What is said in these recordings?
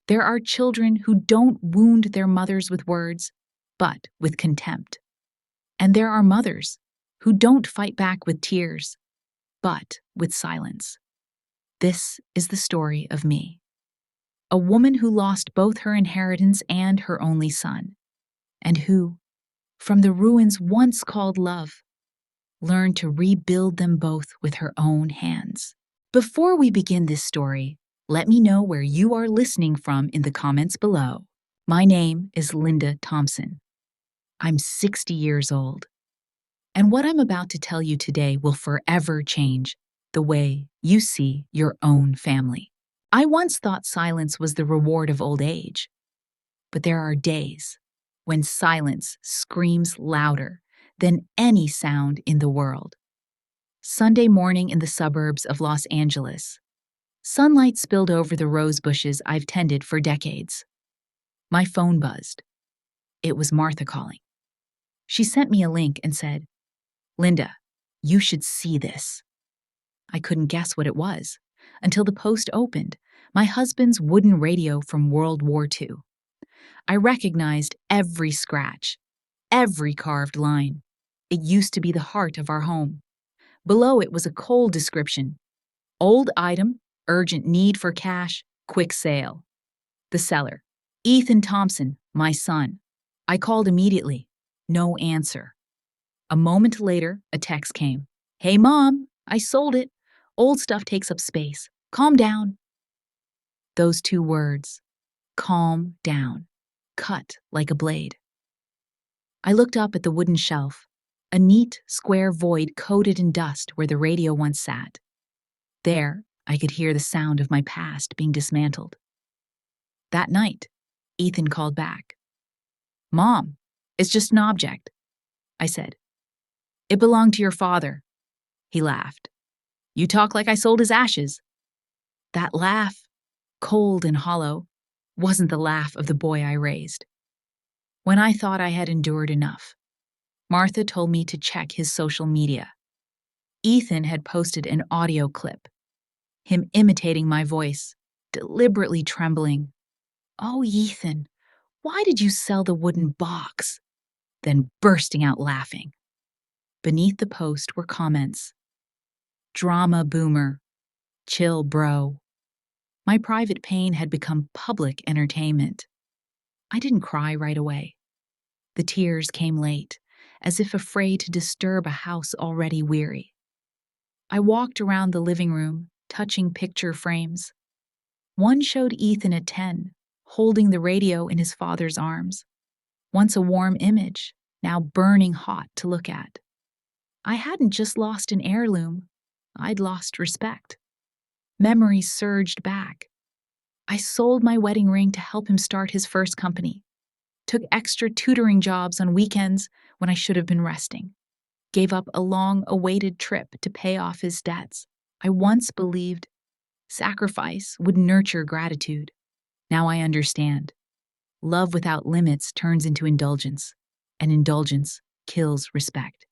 There are children who don't wound their mothers with words, but with contempt. And there are mothers who don't fight back with tears, but with silence. This is the story of me. A woman who lost both her inheritance and her only son, and who, from the ruins once called love, learned to rebuild them both with her own hands. Before we begin this story, let me know where you are listening from in the comments below. My name is Linda Thompson. I'm 60 years old. And what I'm about to tell you today will forever change the way you see your own family. I once thought silence was the reward of old age. But there are days when silence screams louder than any sound in the world. Sunday morning in the suburbs of Los Angeles. Sunlight spilled over the rose bushes I've tended for decades. My phone buzzed. It was Martha calling. She sent me a link and said, "Linda, you should see this." I couldn't guess what it was until the post opened, my husband's wooden radio from World War II. I recognized every scratch, every carved line. It used to be the heart of our home. Below it was a cold description. Old item, urgent need for cash, quick sale. The seller, Ethan Thompson, my son. I called immediately. No answer. A moment later, a text came. "Hey, Mom, I sold it. Old stuff takes up space. Calm down." Those two words, calm down, cut like a blade. I looked up at the wooden shelf, a neat, square void coated in dust where the radio once sat. There, I could hear the sound of my past being dismantled. That night, Ethan called back. "Mom, it's just an object," I said. "It belonged to your father." He laughed. "You talk like I sold his ashes." That laugh, cold and hollow, wasn't the laugh of the boy I raised. When I thought I had endured enough, Martha told me to check his social media. Ethan had posted an audio clip, him imitating my voice, deliberately trembling. "Oh, Ethan, why did you sell the wooden box?" Then bursting out laughing. Beneath the post were comments. "Drama boomer. Chill, bro." My private pain had become public entertainment. I didn't cry right away. The tears came late, as if afraid to disturb a house already weary. I walked around the living room, touching picture frames. One showed Ethan at 10, holding the radio in his father's arms. Once a warm image, now burning hot to look at. I hadn't just lost an heirloom, I'd lost respect. Memories surged back. I sold my wedding ring to help him start his first company. Took extra tutoring jobs on weekends when I should have been resting. Gave up a long-awaited trip to pay off his debts. I once believed sacrifice would nurture gratitude. Now I understand. Love without limits turns into indulgence, and indulgence kills respect.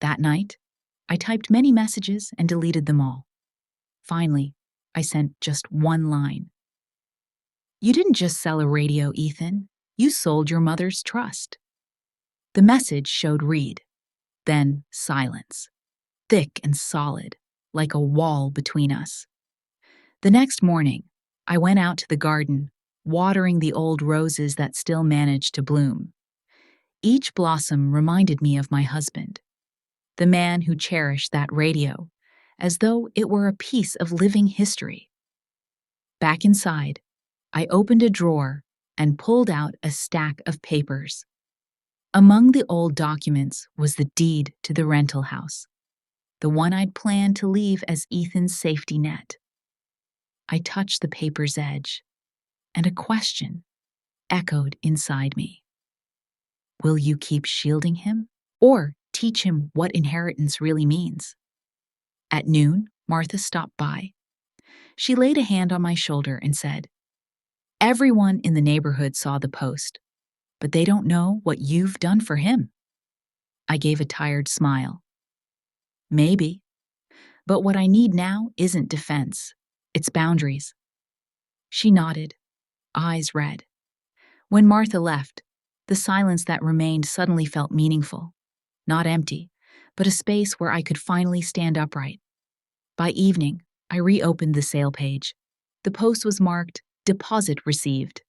That night, I typed many messages and deleted them all. Finally, I sent just one line. "You didn't just sell a radio, Ethan. You sold your mother's trust." The message showed read, then silence, thick and solid, like a wall between us. The next morning, I went out to the garden, watering the old roses that still managed to bloom. Each blossom reminded me of my husband, the man who cherished that radio, as though it were a piece of living history. Back inside, I opened a drawer and pulled out a stack of papers. Among the old documents was the deed to the rental house, the one I'd planned to leave as Ethan's safety net. I touched the paper's edge, and a question echoed inside me. Will you keep shielding him, or teach him what inheritance really means? At noon, Martha stopped by. She laid a hand on my shoulder and said, "Everyone in the neighborhood saw the post, but they don't know what you've done for him." I gave a tired smile. "Maybe, but what I need now isn't defense, it's boundaries." She nodded. eyes red. When Martha left, the silence that remained suddenly felt meaningful, not empty, but a space where I could finally stand upright. By evening, I reopened the sale page. The post was marked Deposit Received.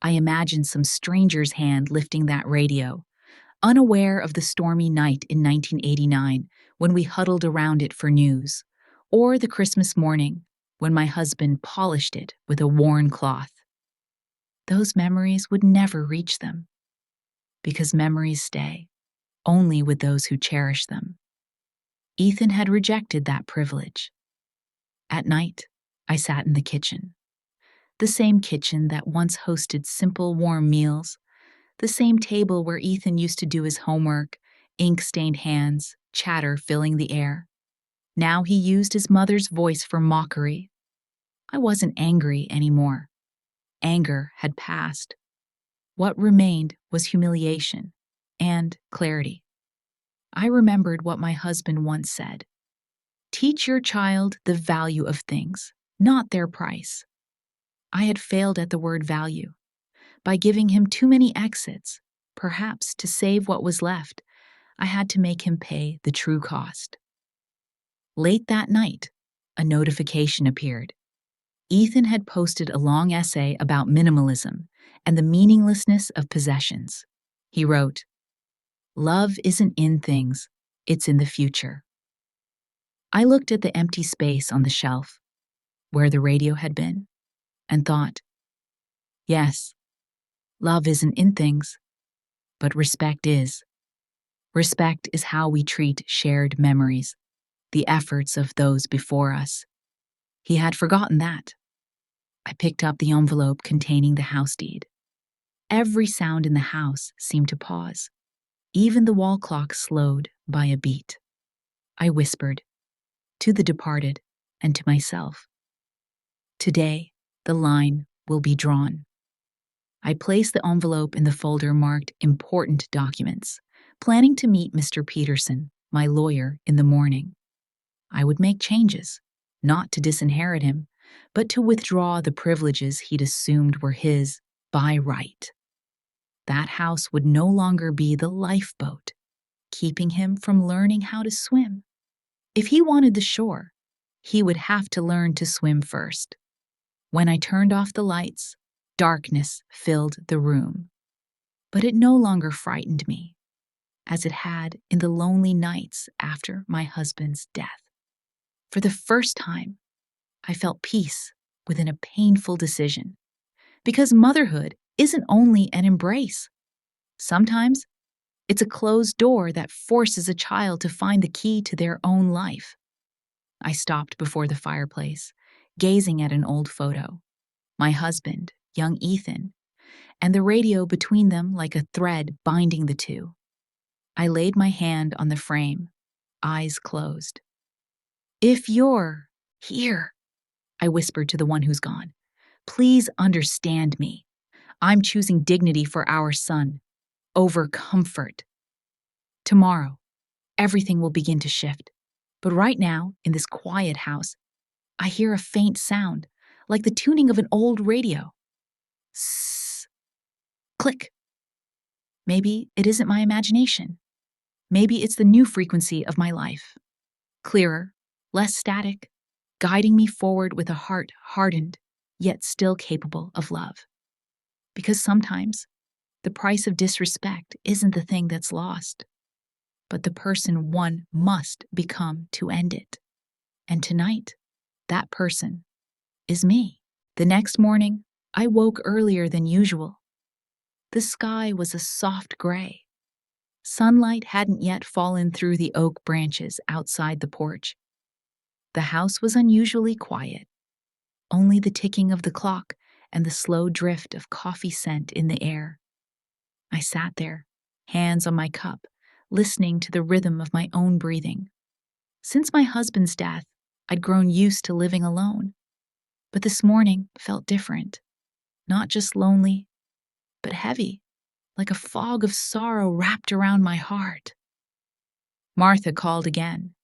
I imagined some stranger's hand lifting that radio, unaware of the stormy night in 1989 when we huddled around it for news, or the Christmas morning when my husband polished it with a worn cloth. Those memories would never reach them, because memories stay only with those who cherish them. Ethan had rejected that privilege. At night, I sat in the kitchen. The same kitchen that once hosted simple, warm meals, the same table where Ethan used to do his homework, ink-stained hands, chatter filling the air. Now he used his mother's voice for mockery. I wasn't angry anymore. Anger had passed. What remained was humiliation and clarity. I remembered what my husband once said. Teach your child the value of things, not their price. I had failed at the word value. By giving him too many exits, perhaps to save what was left, I had to make him pay the true cost. Late that night, a notification appeared. Ethan had posted a long essay about minimalism and the meaninglessness of possessions. He wrote, "Love isn't in things, it's in the future." I looked at the empty space on the shelf, where the radio had been, and thought, yes, love isn't in things, but respect is. Respect is how we treat shared memories, the efforts of those before us. He had forgotten that. I picked up the envelope containing the house deed. Every sound in the house seemed to pause. Even the wall clock slowed by a beat. I whispered, to the departed and to myself, today the line will be drawn. I placed the envelope in the folder marked Important Documents, planning to meet Mr. Peterson, my lawyer, in the morning. I would make changes, not to disinherit him, but to withdraw the privileges he'd assumed were his by right. That house would no longer be the lifeboat, keeping him from learning how to swim. If he wanted the shore, he would have to learn to swim first. When I turned off the lights, darkness filled the room. But it no longer frightened me, as it had in the lonely nights after my husband's death. For the first time, I felt peace within a painful decision, because motherhood isn't only an embrace. Sometimes it's a closed door that forces a child to find the key to their own life. I stopped before the fireplace, gazing at an old photo. My husband, young Ethan, and the radio between them like a thread binding the two. I laid my hand on the frame, eyes closed. If you're here, I whispered to the one who's gone, please understand me. I'm choosing dignity for our son over comfort. Tomorrow, everything will begin to shift. But right now, in this quiet house, I hear a faint sound, like the tuning of an old radio. Sss. Click. Maybe it isn't my imagination. Maybe it's the new frequency of my life. Clearer, less static, guiding me forward with a heart hardened, yet still capable of love. Because sometimes, the price of disrespect isn't the thing that's lost, but the person one must become to end it. And tonight, that person is me. The next morning, I woke earlier than usual. The sky was a soft gray. Sunlight hadn't yet fallen through the oak branches outside the porch. The house was unusually quiet. Only the ticking of the clock and the slow drift of coffee scent in the air. I sat there, hands on my cup, listening to the rhythm of my own breathing. Since my husband's death, I'd grown used to living alone. But this morning felt different. Not just lonely, but heavy, like a fog of sorrow wrapped around my heart. Martha called again.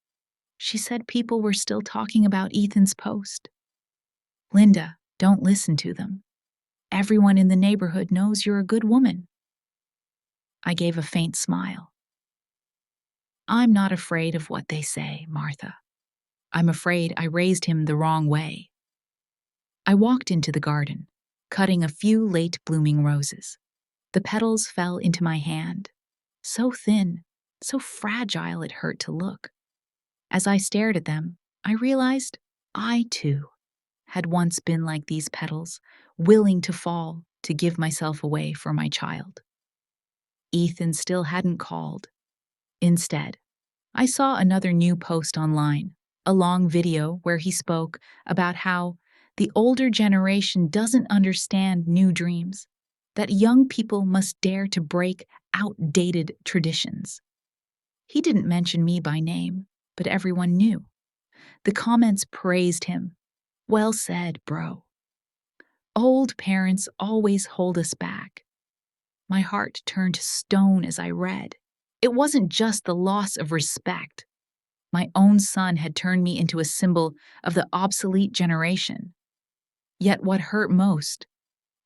She said people were still talking about Ethan's post. Linda, don't listen to them. Everyone in the neighborhood knows you're a good woman." I gave a faint smile. "I'm not afraid of what they say, Martha. I'm afraid I raised him the wrong way." I walked into the garden, cutting a few late-blooming roses. The petals fell into my hand, so thin, so fragile it hurt to look. As I stared at them, I realized I, too, had once been like these petals, willing to fall to give myself away for my child. Ethan still hadn't called. Instead, I saw another new post online, a long video where he spoke about how the older generation doesn't understand new dreams, that young people must dare to break outdated traditions. He didn't mention me by name, but everyone knew. The comments praised him. "Well said, bro. Old parents always hold us back." My heart turned to stone as I read. It wasn't just the loss of respect. My own son had turned me into a symbol of the obsolete generation. Yet what hurt most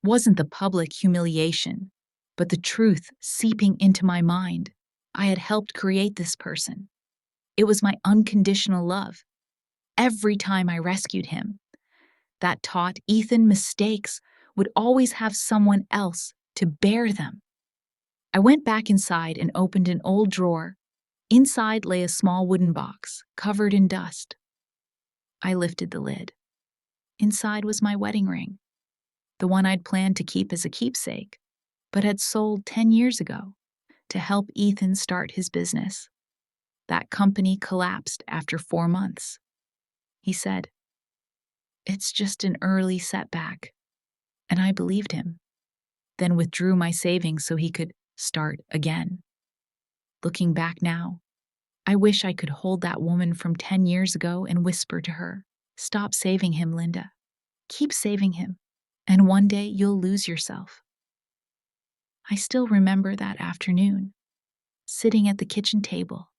wasn't the public humiliation, but the truth seeping into my mind. I had helped create this person. It was my unconditional love. Every time I rescued him, that taught Ethan mistakes would always have someone else to bear them. I went back inside and opened an old drawer. Inside lay a small wooden box, covered in dust. I lifted the lid. Inside was my wedding ring, the one I'd planned to keep as a keepsake, but had sold 10 years ago to help Ethan start his business. That company collapsed after 4 months. He said, "It's just an early setback," and I believed him, then withdrew my savings so he could start again. Looking back now, I wish I could hold that woman from 10 years ago and whisper to her, "Stop saving him, Linda. Keep saving him, and one day you'll lose yourself." I still remember that afternoon, sitting at the kitchen table,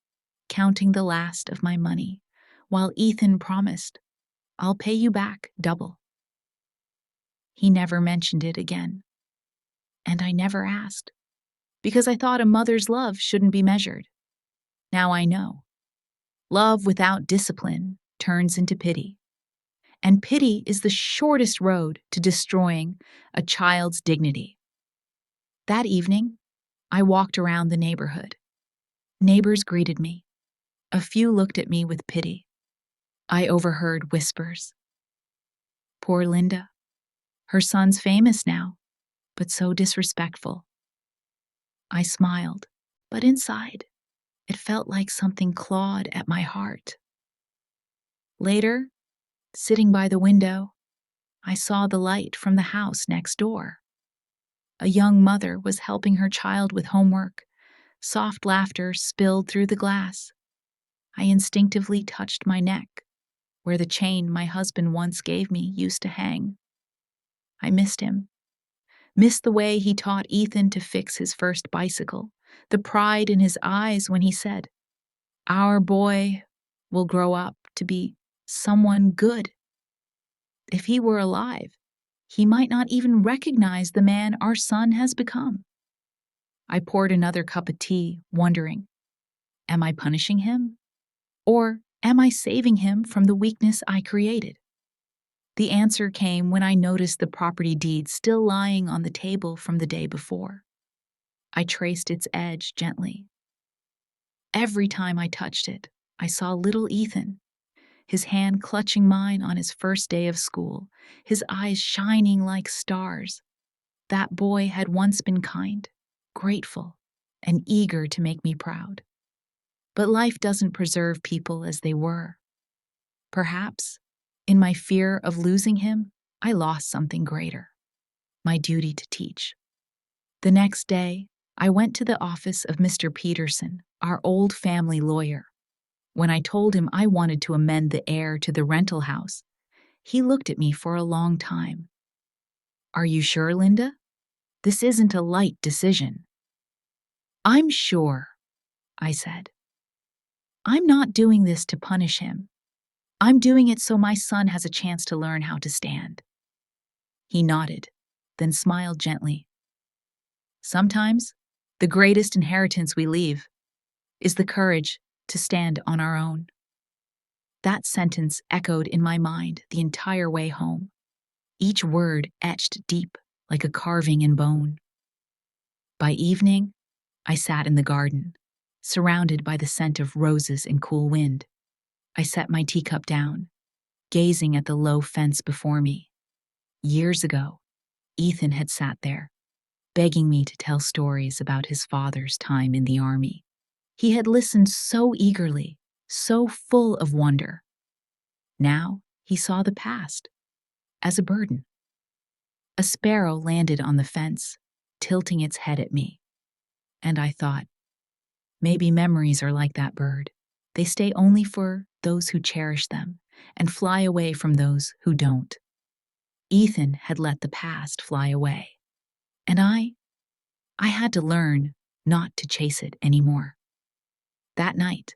counting the last of my money, while Ethan promised, "I'll pay you back double." He never mentioned it again, and I never asked, because I thought a mother's love shouldn't be measured. Now I know. Love without discipline turns into pity, and pity is the shortest road to destroying a child's dignity. That evening, I walked around the neighborhood. Neighbors greeted me. A few looked at me with pity. I overheard whispers. "Poor Linda. Her son's famous now, but so disrespectful." I smiled, but inside, it felt like something clawed at my heart. Later, sitting by the window, I saw the light from the house next door. A young mother was helping her child with homework. Soft laughter spilled through the glass. I instinctively touched my neck, where the chain my husband once gave me used to hang. I missed him. Missed the way he taught Ethan to fix his first bicycle, the pride in his eyes when he said, "Our boy will grow up to be someone good." If he were alive, he might not even recognize the man our son has become. I poured another cup of tea, wondering, am I punishing him? Or am I saving him from the weakness I created? The answer came when I noticed the property deed still lying on the table from the day before. I traced its edge gently. Every time I touched it, I saw little Ethan, his hand clutching mine on his first day of school, his eyes shining like stars. That boy had once been kind, grateful, and eager to make me proud. But life doesn't preserve people as they were. Perhaps, in my fear of losing him, I lost something greater, my duty to teach. The next day, I went to the office of Mr. Peterson, our old family lawyer. When I told him I wanted to amend the heir to the rental house, he looked at me for a long time. "Are you sure, Linda? This isn't a light decision." "I'm sure," I said. "I'm not doing this to punish him. I'm doing it so my son has a chance to learn how to stand." He nodded, then smiled gently. Sometimes, the greatest inheritance we leave is the courage to stand on our own. That sentence echoed in my mind the entire way home, each word etched deep like a carving in bone. By evening, I sat in the garden, surrounded by the scent of roses and cool wind. I set my teacup down, gazing at the low fence before me. Years ago, Ethan had sat there, begging me to tell stories about his father's time in the army. He had listened so eagerly, so full of wonder. Now he saw the past as a burden. A sparrow landed on the fence, tilting its head at me, and I thought, maybe memories are like that bird. They stay only for those who cherish them and fly away from those who don't. Ethan had let the past fly away, and I had to learn not to chase it anymore. That night,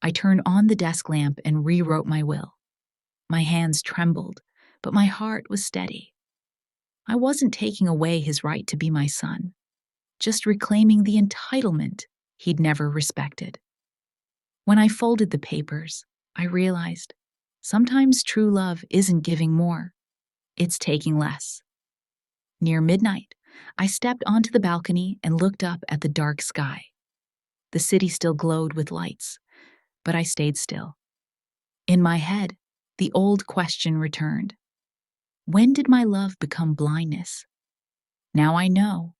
I turned on the desk lamp and rewrote my will. My hands trembled, but my heart was steady. I wasn't taking away his right to be my son, just reclaiming the entitlement he'd never respected. When I folded the papers, I realized sometimes true love isn't giving more, it's taking less. Near midnight, I stepped onto the balcony and looked up at the dark sky. The city still glowed with lights, but I stayed still. In my head, the old question returned. When did my love become blindness? Now I know.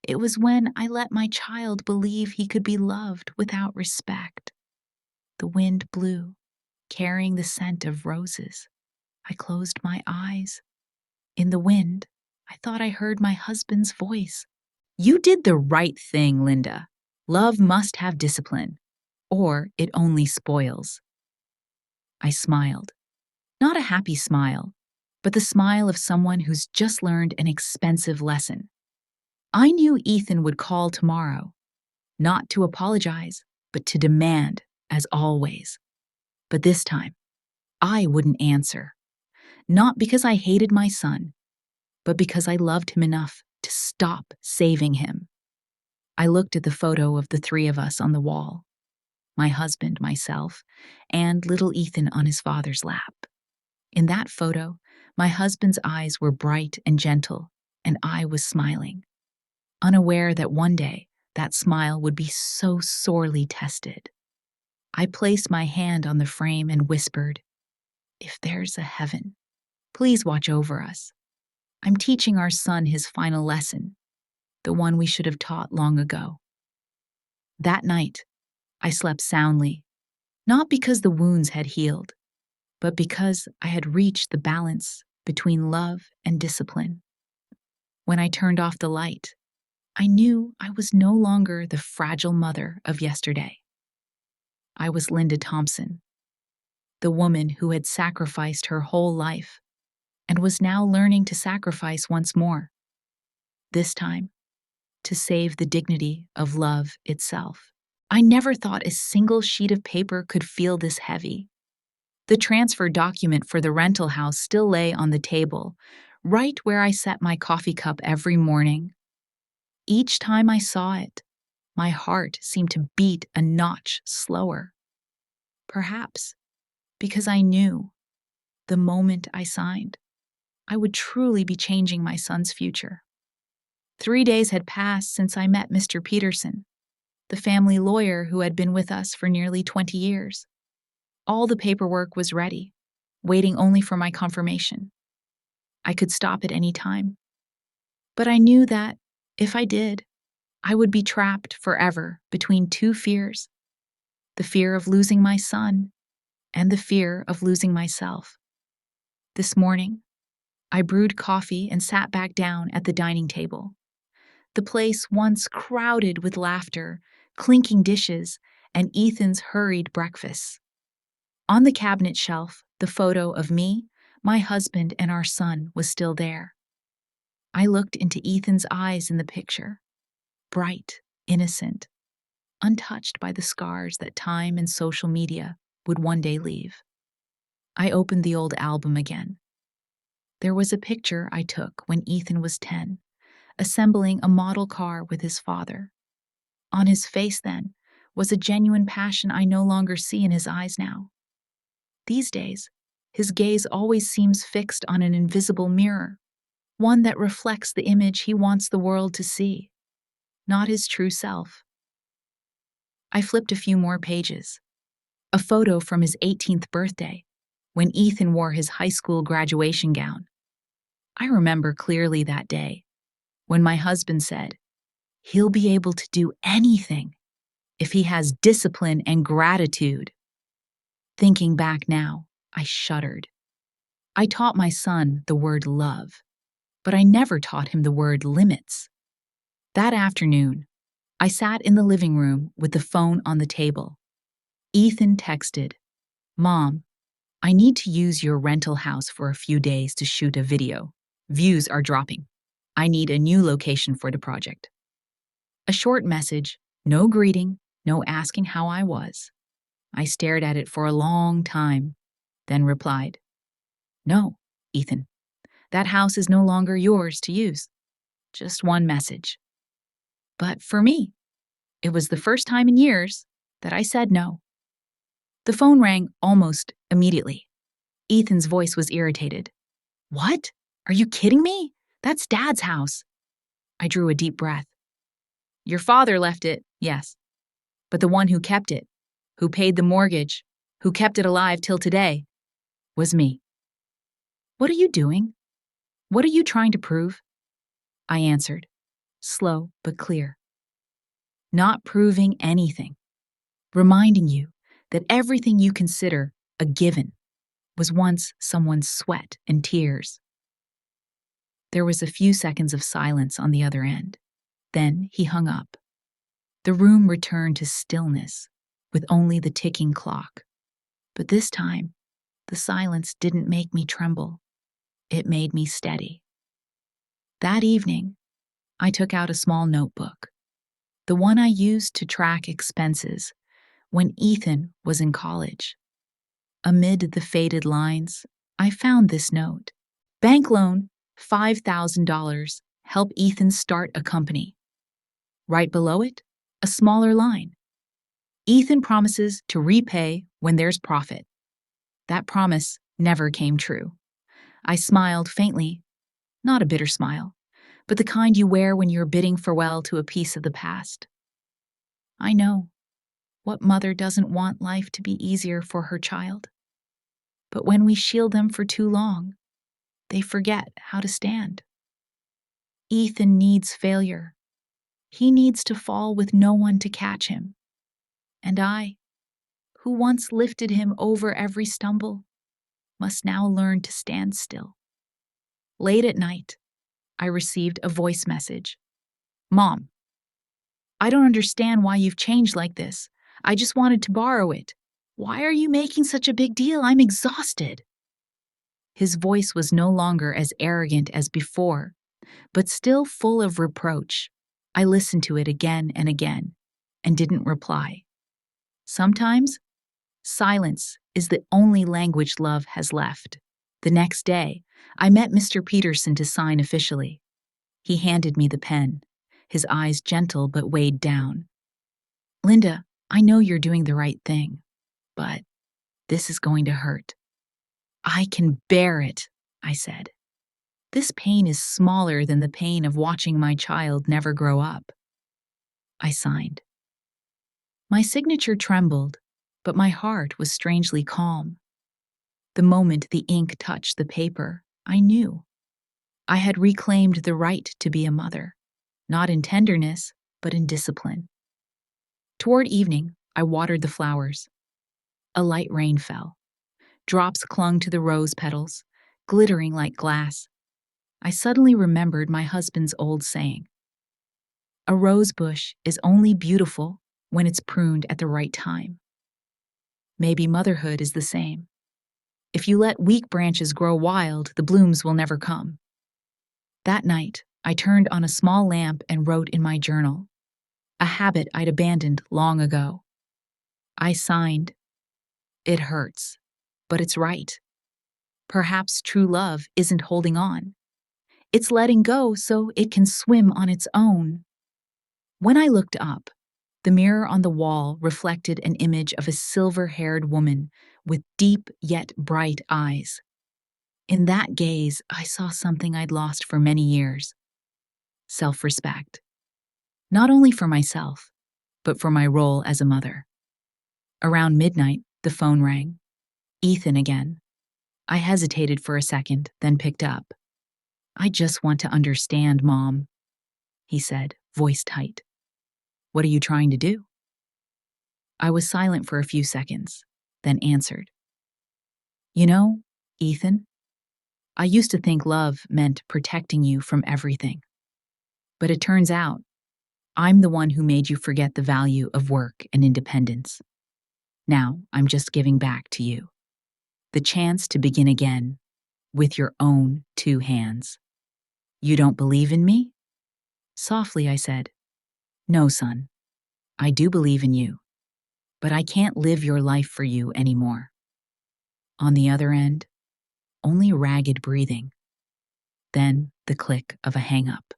It was when I let my child believe he could be loved without respect. The wind blew, carrying the scent of roses. I closed my eyes. In the wind, I thought I heard my husband's voice. You did the right thing, Linda. Love must have discipline, or it only spoils. I smiled. Not a happy smile, but the smile of someone who's just learned an expensive lesson. I knew Ethan would call tomorrow, not to apologize, but to demand, as always. But this time, I wouldn't answer. Not because I hated my son, but because I loved him enough to stop saving him. I looked at the photo of the three of us on the wall, my husband, myself, and little Ethan on his father's lap. In that photo, my husband's eyes were bright and gentle, and I was smiling, unaware that one day that smile would be so sorely tested. I placed my hand on the frame and whispered, "If there's a heaven, please watch over us. I'm teaching our son his final lesson, the one we should have taught long ago." That night, I slept soundly, not because the wounds had healed, but because I had reached the balance between love and discipline. When I turned off the light, I knew I was no longer the fragile mother of yesterday. I was Linda Thompson, the woman who had sacrificed her whole life and was now learning to sacrifice once more. This time, to save the dignity of love itself. I never thought a single sheet of paper could feel this heavy. The transfer document for the rental house still lay on the table, right where I set my coffee cup every morning. Each time I saw it, my heart seemed to beat a notch slower. Perhaps because I knew, the moment I signed, I would truly be changing my son's future. 3 days had passed since I met Mr. Peterson, the family lawyer who had been with us for nearly 20 years. All the paperwork was ready, waiting only for my confirmation. I could stop at any time. But I knew that, if I did, I would be trapped forever between two fears: the fear of losing my son and the fear of losing myself. This morning, I brewed coffee and sat back down at the dining table. The place once crowded with laughter, clinking dishes, and Ethan's hurried breakfasts. On the cabinet shelf, the photo of me, my husband, and our son was still there. I looked into Ethan's eyes in the picture, bright, innocent, untouched by the scars that time and social media would one day leave. I opened the old album again. There was a picture I took when Ethan was 10, assembling a model car with his father. On his face then was a genuine passion I no longer see in his eyes now. These days, his gaze always seems fixed on an invisible mirror, one that reflects the image he wants the world to see, not his true self. I flipped a few more pages. A photo from his 18th birthday, when Ethan wore his high school graduation gown. I remember clearly that day, when my husband said, "He'll be able to do anything if he has discipline and gratitude." Thinking back now, I shuddered. I taught my son the word love, but I never taught him the word limits. That afternoon, I sat in the living room with the phone on the table. Ethan texted, "Mom, I need to use your rental house for a few days to shoot a video. Views are dropping. I need a new location for the project." A short message, no greeting, no asking how I was. I stared at it for a long time, then replied, "No, Ethan, that house is no longer yours to use." Just one message. But for me, it was the first time in years that I said no. The phone rang almost immediately. Ethan's voice was irritated. "What? Are you kidding me? That's Dad's house." I drew a deep breath. "Your father left it, yes. But the one who kept it, who paid the mortgage, who kept it alive till today, was me." "What are you doing? What are you trying to prove?" I answered, slow but clear. "Not proving anything. Reminding you that everything you consider a given was once someone's sweat and tears." There was a few seconds of silence on the other end. Then he hung up. The room returned to stillness, with only the ticking clock. But this time, the silence didn't make me tremble. It made me steady. That evening, I took out a small notebook, the one I used to track expenses when Ethan was in college. Amid the faded lines, I found this note. "Bank loan, $5,000, help Ethan start a company." Right below it, a smaller line. "Ethan promises to repay when there's profit." That promise never came true. I smiled faintly, not a bitter smile, but the kind you wear when you're bidding farewell to a piece of the past. I know. What mother doesn't want life to be easier for her child? But when we shield them for too long, they forget how to stand. Ethan needs failure. He needs to fall with no one to catch him. And I, who once lifted him over every stumble, must now learn to stand still. Late at night, I received a voice message. "Mom, I don't understand why you've changed like this. I just wanted to borrow it. Why are you making such a big deal? I'm exhausted." His voice was no longer as arrogant as before, but still full of reproach. I listened to it again and again, and didn't reply. Sometimes, silence is the only language love has left. The next day, I met Mr. Peterson to sign officially. He handed me the pen, his eyes gentle but weighed down. "Linda, I know you're doing the right thing, but this is going to hurt." "I can bear it," I said. "This pain is smaller than the pain of watching my child never grow up." I signed. My signature trembled, but my heart was strangely calm. The moment the ink touched the paper, I knew. I had reclaimed the right to be a mother, not in tenderness, but in discipline. Toward evening, I watered the flowers. A light rain fell. Drops clung to the rose petals, glittering like glass. I suddenly remembered my husband's old saying. A rose bush is only beautiful when it's pruned at the right time. Maybe motherhood is the same. If you let weak branches grow wild, the blooms will never come. That night, I turned on a small lamp and wrote in my journal, a habit I'd abandoned long ago. I signed, "It hurts, but it's right." Perhaps true love isn't holding on. It's letting go so it can swim on its own. When I looked up, the mirror on the wall reflected an image of a silver-haired woman with deep yet bright eyes. In that gaze, I saw something I'd lost for many years: self-respect. Not only for myself, but for my role as a mother. Around midnight, the phone rang. Ethan again. I hesitated for a second, then picked up. "I just want to understand, Mom," he said, voice tight. "What are you trying to do?" I was silent for a few seconds, then answered. "You know, Ethan, I used to think love meant protecting you from everything. But it turns out I'm the one who made you forget the value of work and independence. Now I'm just giving back to you the chance to begin again with your own two hands. You don't believe in me?" Softly I said, "No, son. I do believe in you, but I can't live your life for you anymore." On the other end, only ragged breathing. Then the click of a hang-up.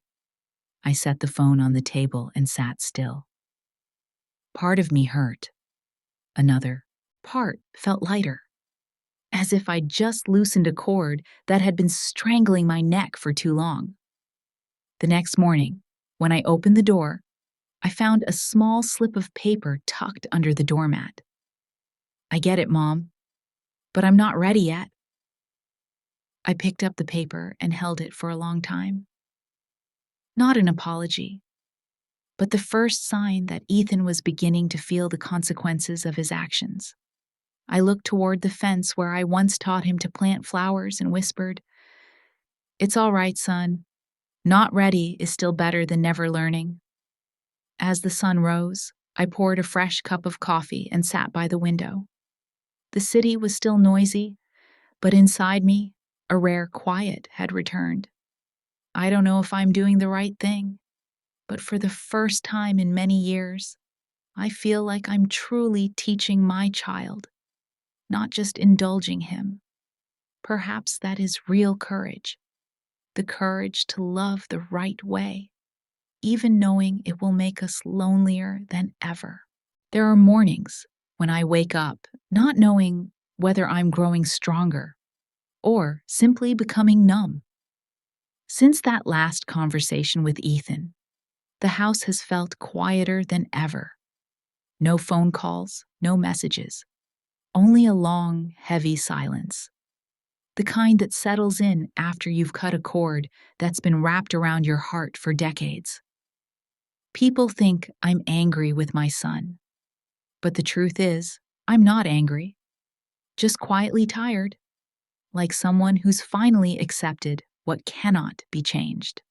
I set the phone on the table and sat still. Part of me hurt. Another part felt lighter, as if I'd just loosened a cord that had been strangling my neck for too long. The next morning, when I opened the door, I found a small slip of paper tucked under the doormat. "I get it, Mom, but I'm not ready yet." I picked up the paper and held it for a long time. Not an apology, but the first sign that Ethan was beginning to feel the consequences of his actions. I looked toward the fence where I once taught him to plant flowers and whispered, "It's all right, son. Not ready is still better than never learning." As the sun rose, I poured a fresh cup of coffee and sat by the window. The city was still noisy, but inside me, a rare quiet had returned. I don't know if I'm doing the right thing, but for the first time in many years, I feel like I'm truly teaching my child, not just indulging him. Perhaps that is real courage, the courage to love the right way, even knowing it will make us lonelier than ever. There are mornings when I wake up not knowing whether I'm growing stronger or simply becoming numb. Since that last conversation with Ethan, the house has felt quieter than ever. No phone calls, no messages, only a long, heavy silence. The kind that settles in after you've cut a cord that's been wrapped around your heart for decades. People think I'm angry with my son, but the truth is, I'm not angry, just quietly tired, like someone who's finally accepted what cannot be changed.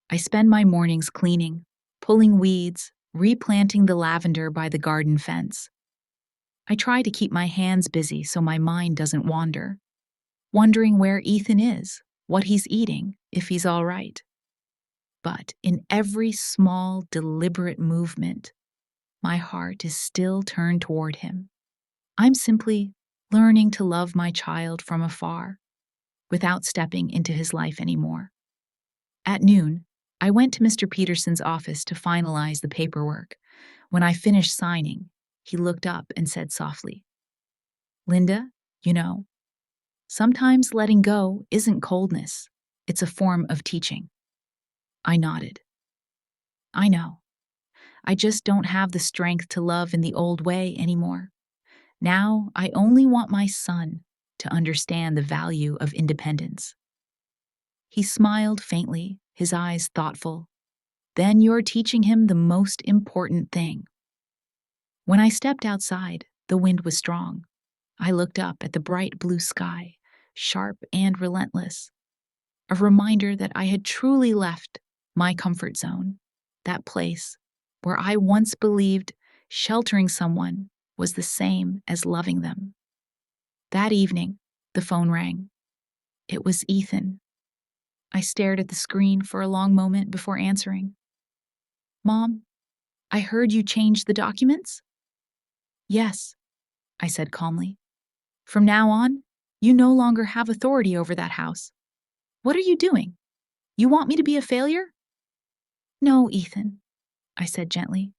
I spend my mornings cleaning, pulling weeds, replanting the lavender by the garden fence. I try to keep my hands busy so my mind doesn't wander, wondering where Ethan is, what he's eating, if he's all right. But in every small, deliberate movement, my heart is still turned toward him. I'm simply learning to love my child from afar, without stepping into his life anymore. At noon, I went to Mr. Peterson's office to finalize the paperwork. When I finished signing, he looked up and said softly, "Linda, you know, sometimes letting go isn't coldness, it's a form of teaching." I nodded. "I know. I just don't have the strength to love in the old way anymore. Now I only want my son to understand the value of independence." He smiled faintly, his eyes thoughtful. "Then you're teaching him the most important thing." When I stepped outside, the wind was strong. I looked up at the bright blue sky, sharp and relentless, a reminder that I had truly left my comfort zone, that place where I once believed sheltering someone was the same as loving them. That evening, the phone rang. It was Ethan. I stared at the screen for a long moment before answering. "Mom, I heard you changed the documents?" "Yes," I said calmly. "From now on, You no longer have authority over that house. What are you doing? You want me to be a failure?" "No, Ethan," I said gently.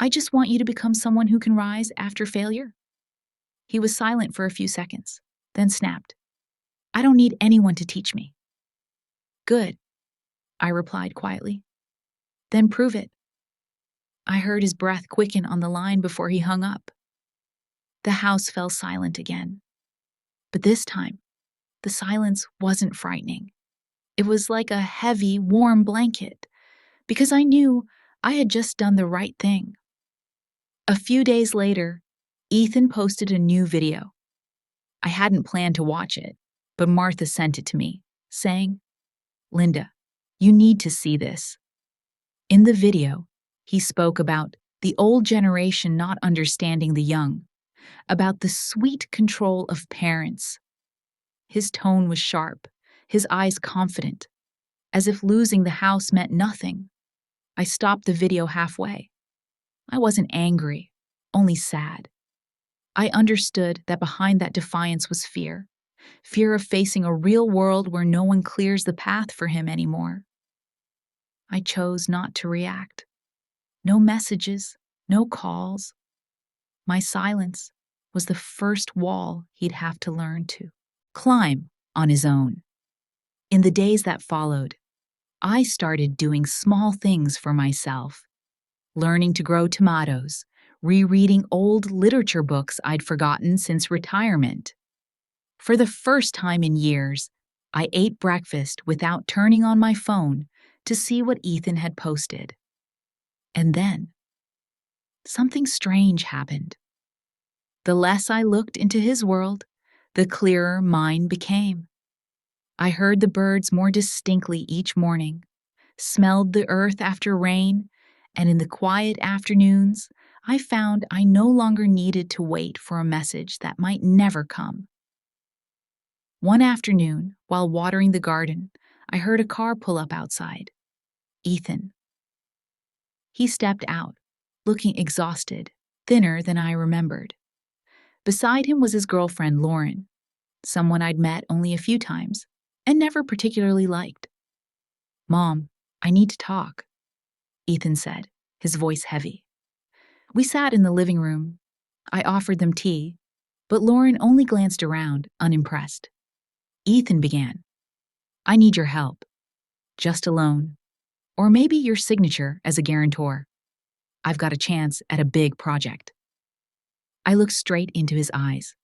"I just want you to become someone who can rise after failure." He was silent for a few seconds, then snapped, "I don't need anyone to teach me." "Good," I replied quietly. "Then prove it." I heard his breath quicken on the line before he hung up. The house fell silent again. But this time, the silence wasn't frightening. It was like a heavy, warm blanket, because I knew I had just done the right thing. A few days later, Ethan posted a new video. I hadn't planned to watch it, but Martha sent it to me, saying, "Linda, you need to see this." In the video, he spoke about the old generation not understanding the young, about the sweet control of parents. His tone was sharp, his eyes confident, as if losing the house meant nothing. I stopped the video halfway. I wasn't angry, only sad. I understood that behind that defiance was fear. Fear of facing a real world where no one clears the path for him anymore. I chose not to react. No messages, no calls. My silence was the first wall he'd have to learn to climb on his own. In the days that followed, I started doing small things for myself, learning to grow tomatoes, rereading old literature books I'd forgotten since retirement. For the first time in years, I ate breakfast without turning on my phone to see what Ethan had posted. And then, something strange happened. The less I looked into his world, the clearer mine became. I heard the birds more distinctly each morning, smelled the earth after rain, and in the quiet afternoons, I found I no longer needed to wait for a message that might never come. One afternoon, while watering the garden, I heard a car pull up outside. Ethan. He stepped out, looking exhausted, thinner than I remembered. Beside him was his girlfriend, Lauren, someone I'd met only a few times and never particularly liked. "Mom, I need to talk," Ethan said, his voice heavy. We sat in the living room. I offered them tea, but Lauren only glanced around, unimpressed. Ethan began, "I need your help. Just a loan. Or maybe your signature as a guarantor. I've got a chance at a big project." I looked straight into his eyes.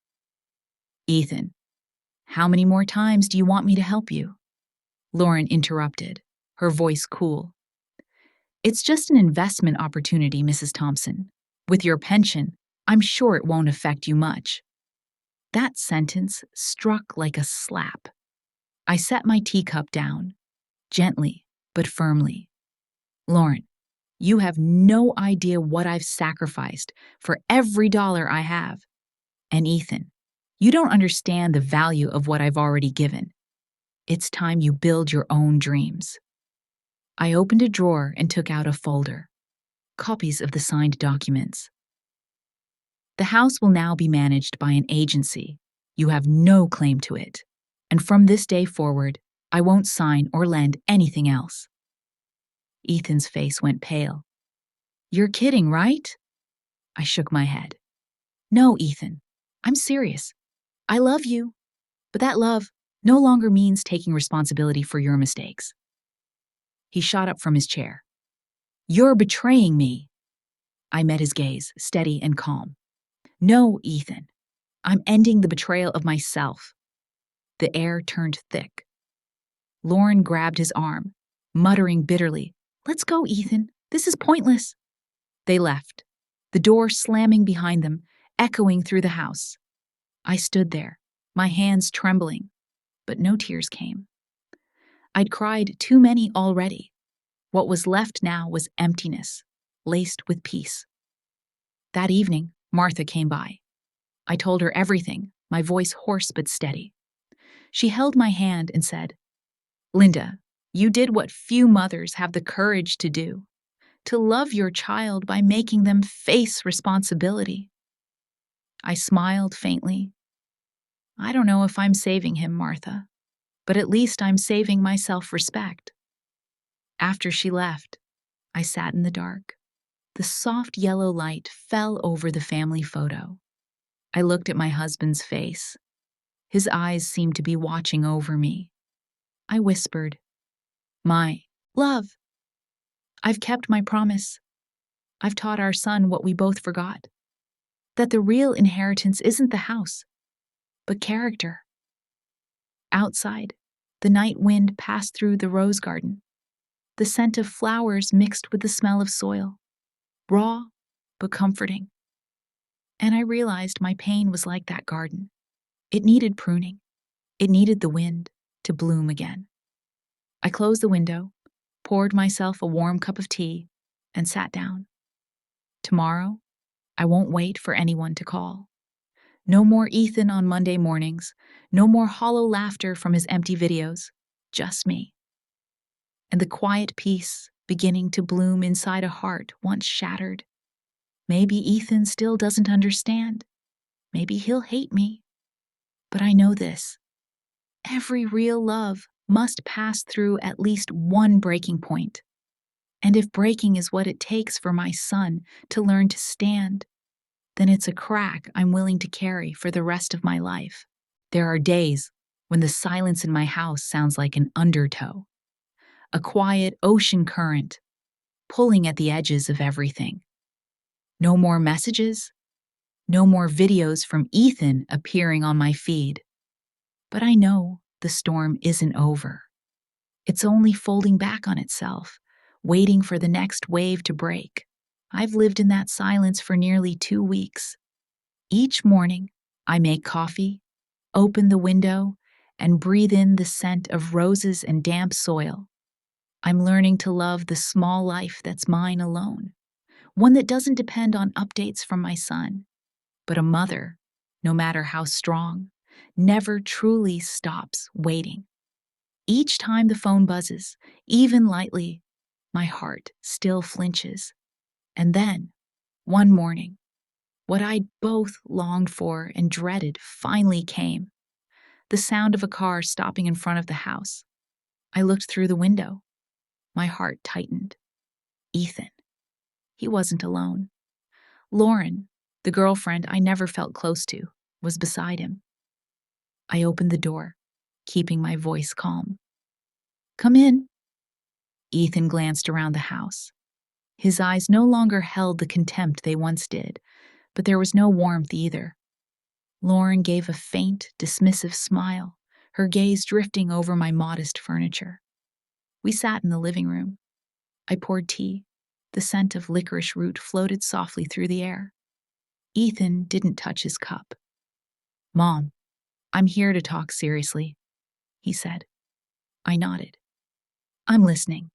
"Ethan, how many more times do you want me to help you?" Lauren interrupted, her voice cool. "It's just an investment opportunity, Mrs. Thompson. With your pension, I'm sure it won't affect you much." That sentence struck like a slap. I set my teacup down, gently but firmly. "Lauren, you have no idea what I've sacrificed for every dollar I have. And Ethan, you don't understand the value of what I've already given. It's time you build your own dreams." I opened a drawer and took out a folder, copies of the signed documents. "The house will now be managed by an agency. You have no claim to it. And from this day forward, I won't sign or lend anything else." Ethan's face went pale. "You're kidding, right?" I shook my head. "No, Ethan, I'm serious. I love you, but that love no longer means taking responsibility for your mistakes." He shot up from his chair. "You're betraying me." I met his gaze, steady and calm. "No, Ethan, I'm ending the betrayal of myself." The air turned thick. Lauren grabbed his arm, muttering bitterly, "Let's go, Ethan. This is pointless." They left, the door slamming behind them, echoing through the house. I stood there, my hands trembling, but no tears came. I'd cried too many already. What was left now was emptiness, laced with peace. That evening, Martha came by. I told her everything, my voice hoarse but steady. She held my hand and said, "Linda, you did what few mothers have the courage to do, to love your child by making them face responsibility." I smiled faintly. I don't know if I'm saving him, Martha, but at least I'm saving my self-respect. After she left, I sat in the dark. The soft yellow light fell over the family photo. I looked at my husband's face. His eyes seemed to be watching over me. I whispered, "My love, I've kept my promise. I've taught our son what we both forgot, that the real inheritance isn't the house, but character." Outside, the night wind passed through the rose garden. The scent of flowers mixed with the smell of soil, raw but comforting. And I realized my pain was like that garden. It needed pruning. It needed the wind to bloom again. I closed the window, poured myself a warm cup of tea, and sat down. Tomorrow, I won't wait for anyone to call. No more Ethan on Monday mornings, no more hollow laughter from his empty videos, just me. And the quiet peace beginning to bloom inside a heart once shattered. Maybe Ethan still doesn't understand. Maybe he'll hate me. But I know this. Every real love must pass through at least one breaking point. And if breaking is what it takes for my son to learn to stand, then it's a crack I'm willing to carry for the rest of my life. There are days when the silence in my house sounds like an undertow, a quiet ocean current pulling at the edges of everything. No more messages, no more videos from Ethan appearing on my feed. But I know the storm isn't over. It's only folding back on itself, waiting for the next wave to break. I've lived in that silence for nearly 2 weeks. Each morning, I make coffee, open the window, and breathe in the scent of roses and damp soil. I'm learning to love the small life that's mine alone, one that doesn't depend on updates from my son. But a mother, no matter how strong, never truly stops waiting. Each time the phone buzzes, even lightly, my heart still flinches. And then, one morning, what I'd both longed for and dreaded finally came. The sound of a car stopping in front of the house. I looked through the window. My heart tightened. Ethan. He wasn't alone. Lauren, the girlfriend I never felt close to, was beside him. I opened the door, keeping my voice calm. "Come in." Ethan glanced around the house. His eyes no longer held the contempt they once did, but there was no warmth either. Lauren gave a faint, dismissive smile, her gaze drifting over my modest furniture. We sat in the living room. I poured tea. The scent of licorice root floated softly through the air. Ethan didn't touch his cup. "Mom, I'm here to talk seriously," he said. I nodded. "I'm listening."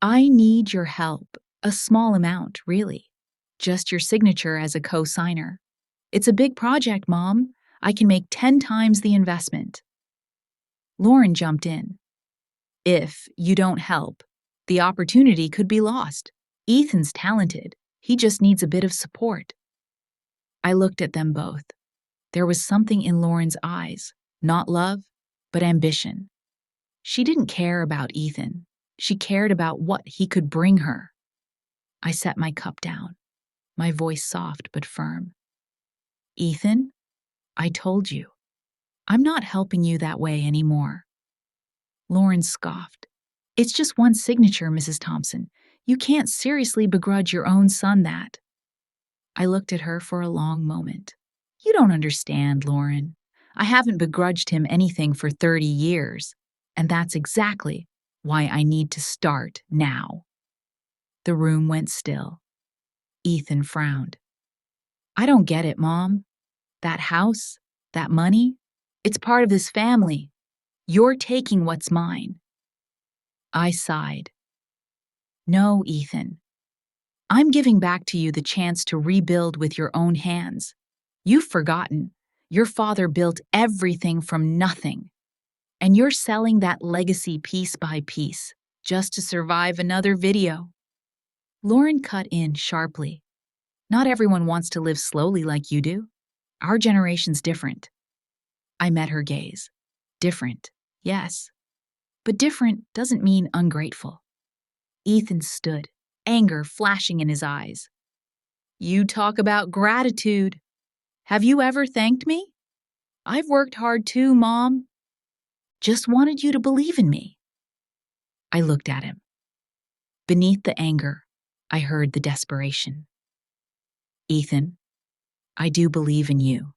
"I need your help, a small amount, really. Just your signature as a co-signer. It's a big project, Mom. I can make 10 times the investment." Lauren jumped in. "If you don't help, the opportunity could be lost. Ethan's talented. He just needs a bit of support." I looked at them both. There was something in Lauren's eyes, not love, but ambition. She didn't care about Ethan. She cared about what he could bring her. I set my cup down, my voice soft but firm. "Ethan, I told you. I'm not helping you that way anymore." Lauren scoffed. "It's just one signature, Mrs. Thompson. You can't seriously begrudge your own son that." I looked at her for a long moment. "You don't understand, Lauren. I haven't begrudged him anything for 30 years, and that's exactly why I need to start now." The room went still. Ethan frowned. "I don't get it, Mom. That house, that money, it's part of this family. You're taking what's mine." I sighed. "No, Ethan. I'm giving back to you the chance to rebuild with your own hands. You've forgotten. Your father built everything from nothing. And you're selling that legacy piece by piece just to survive another video." Lauren cut in sharply. "Not everyone wants to live slowly like you do. Our generation's different." I met her gaze. Different, yes, but different doesn't mean ungrateful. Ethan stood, anger flashing in his eyes. You talk about gratitude. Have you ever thanked me? I've worked hard too, Mom. Just wanted you to believe in me. I looked at him. Beneath the anger, I heard the desperation. Ethan, I do believe in you.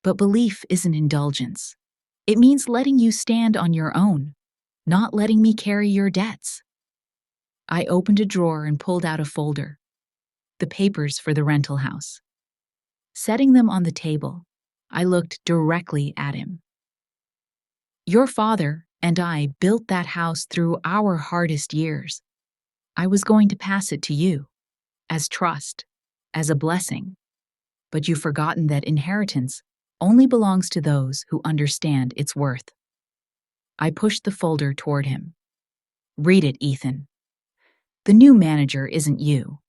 But belief isn't indulgence. It means letting you stand on your own, not letting me carry your debts. I opened a drawer and pulled out a folder, the papers for the rental house. Setting them on the table, I looked directly at him. Your father and I built that house through our hardest years. I was going to pass it to you, as trust, as a blessing. But you've forgotten that inheritance only belongs to those who understand its worth. I pushed the folder toward him. Read it, Ethan. The new manager isn't you.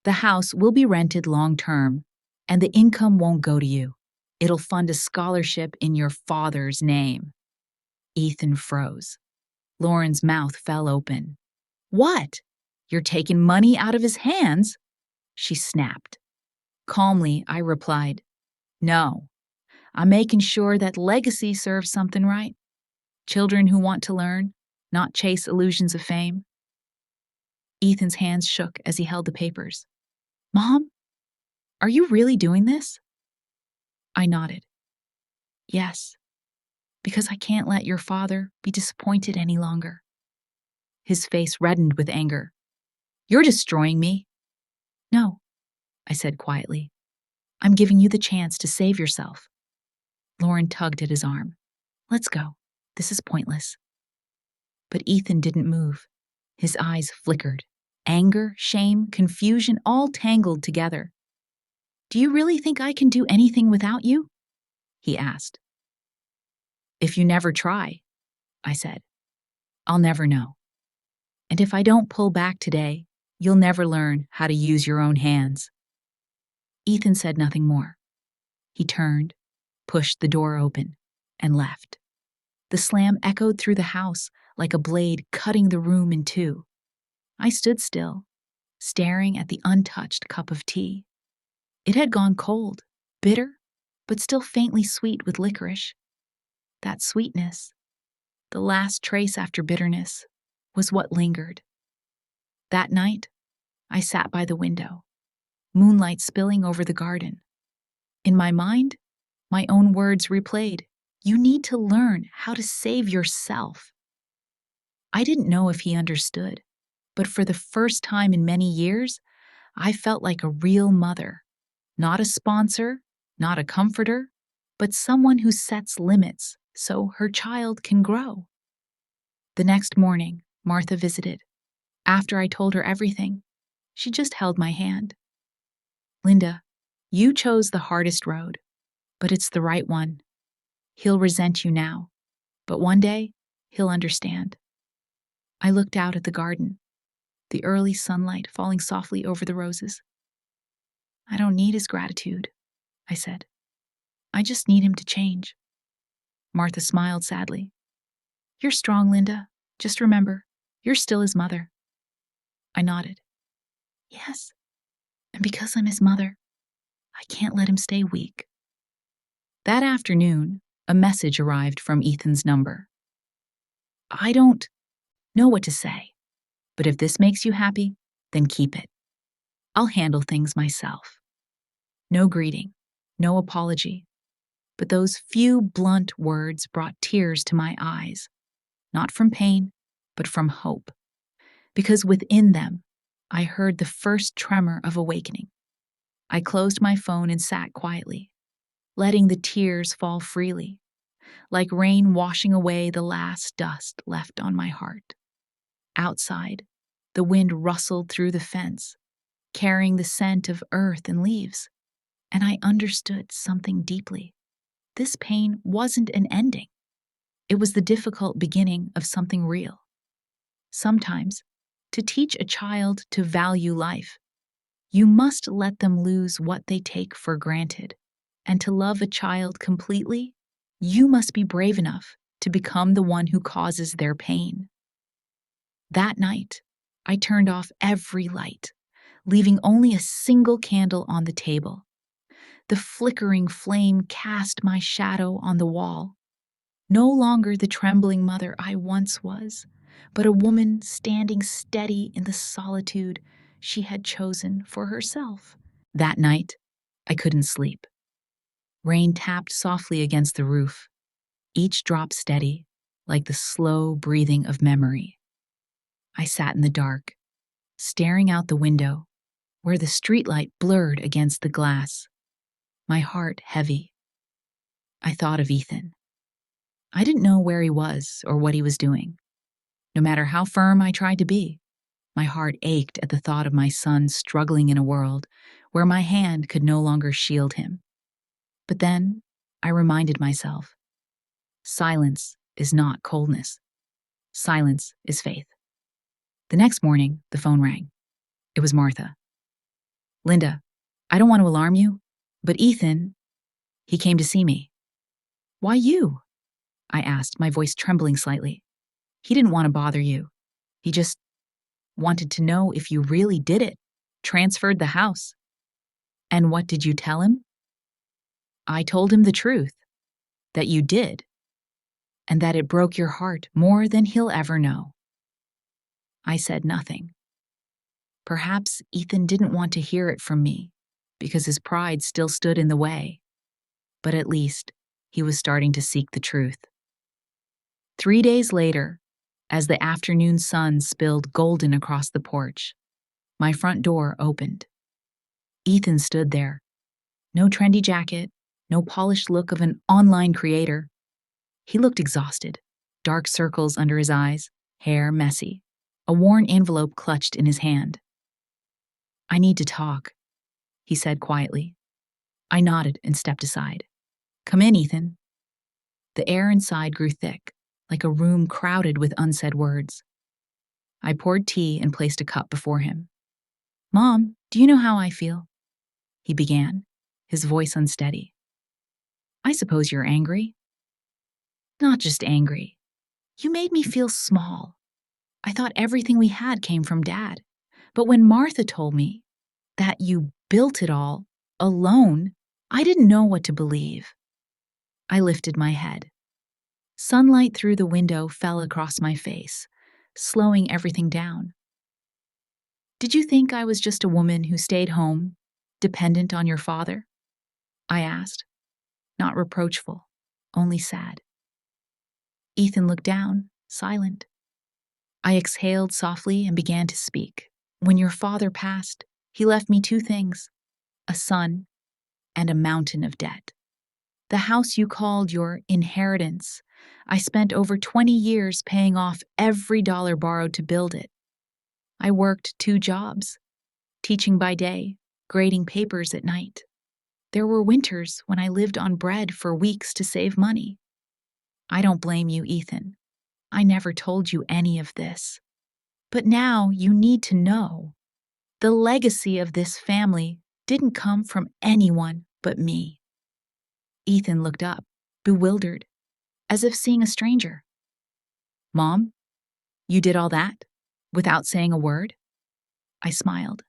The house will be rented long-term, and the income won't go to you. It'll fund a scholarship in your father's name. Ethan froze. Lauren's mouth fell open. What? You're taking money out of his hands? She snapped. Calmly, I replied, No. I'm making sure that legacy serves something right. Children who want to learn, not chase illusions of fame. Ethan's hands shook as he held the papers. Mom, are you really doing this? I nodded. Yes, because I can't let your father be disappointed any longer. His face reddened with anger. You're destroying me. No, I said quietly. I'm giving you the chance to save yourself. Lauren tugged at his arm. Let's go. This is pointless. But Ethan didn't move. His eyes flickered. Anger, shame, confusion, all tangled together. Do you really think I can do anything without you? He asked. If you never try, I said, I'll never know. And if I don't pull back today, you'll never learn how to use your own hands. Ethan said nothing more. He turned, pushed the door open, and left. The slam echoed through the house like a blade cutting the room in two. I stood still, staring at the untouched cup of tea. It had gone cold, bitter, but still faintly sweet with licorice. That sweetness, the last trace after bitterness, was what lingered. That night, I sat by the window, moonlight spilling over the garden. In my mind, my own words replayed, You need to learn how to save yourself. I didn't know if he understood, but for the first time in many years, I felt like a real mother. Not a sponsor, not a comforter, but someone who sets limits so her child can grow. The next morning, Martha visited. After I told her everything, she just held my hand. Linda, you chose the hardest road, but it's the right one. He'll resent you now, but one day he'll understand. I looked out at the garden, the early sunlight falling softly over the roses. I don't need his gratitude, I said. I just need him to change. Martha smiled sadly. You're strong, Linda. Just remember, you're still his mother. I nodded. Yes, and because I'm his mother, I can't let him stay weak. That afternoon, a message arrived from Ethan's number. I don't know what to say, but if this makes you happy, then keep it. I'll handle things myself. No greeting, no apology, but those few blunt words brought tears to my eyes, not from pain, but from hope, because within them, I heard the first tremor of awakening. I closed my phone and sat quietly, letting the tears fall freely, like rain washing away the last dust left on my heart. Outside, the wind rustled through the fence, carrying the scent of earth and leaves, and I understood something deeply. This pain wasn't an ending. It was the difficult beginning of something real. Sometimes, to teach a child to value life, you must let them lose what they take for granted, and to love a child completely, You must be brave enough to become the one who causes their pain. That night, I turned off every light, leaving only a single candle on the table. The flickering flame cast my shadow on the wall. No longer the trembling mother I once was, but a woman standing steady in the solitude she had chosen for herself. That night, I couldn't sleep. Rain tapped softly against the roof, each drop steady, like the slow breathing of memory. I sat in the dark, staring out the window, where the streetlight blurred against the glass, my heart heavy. I thought of Ethan. I didn't know where he was or what he was doing. No matter how firm I tried to be, my heart ached at the thought of my son struggling in a world where my hand could no longer shield him. But then I reminded myself, silence is not coldness. Silence is faith. The next morning, the phone rang. It was Martha. Linda, I don't want to alarm you, but Ethan, he came to see me. Why you? I asked, my voice trembling slightly. He didn't want to bother you. He just wanted to know if you really did it, transferred the house. And what did you tell him? I told him the truth, that you did, and that it broke your heart more than he'll ever know. I said nothing. Perhaps Ethan didn't want to hear it from me, because his pride still stood in the way. But at least he was starting to seek the truth. 3 days later, as the afternoon sun spilled golden across the porch, my front door opened. Ethan stood there. No trendy jacket, no polished look of an online creator. He looked exhausted, dark circles under his eyes, hair messy, a worn envelope clutched in his hand. I need to talk, he said quietly. I nodded and stepped aside. Come in, Ethan. The air inside grew thick, like a room crowded with unsaid words. I poured tea and placed a cup before him. Mom, do you know how I feel? He began, his voice unsteady. I suppose you're angry? Not just angry. You made me feel small. I thought everything we had came from Dad. But when Martha told me that you built it all alone, I didn't know what to believe. I lifted my head. Sunlight through the window fell across my face, slowing everything down. Did you think I was just a woman who stayed home, dependent on your father? I asked, not reproachful, only sad. Ethan looked down, silent. I exhaled softly and began to speak. When your father passed, he left me 2 things, a son and a mountain of debt. The house you called your inheritance, I spent over 20 years paying off every dollar borrowed to build it. I worked 2 jobs, teaching by day, grading papers at night. There were winters when I lived on bread for weeks to save money. I don't blame you, Ethan. I never told you any of this. But now you need to know. The legacy of this family didn't come from anyone but me. Ethan looked up, bewildered, as if seeing a stranger. Mom, you did all that without saying a word? I smiled,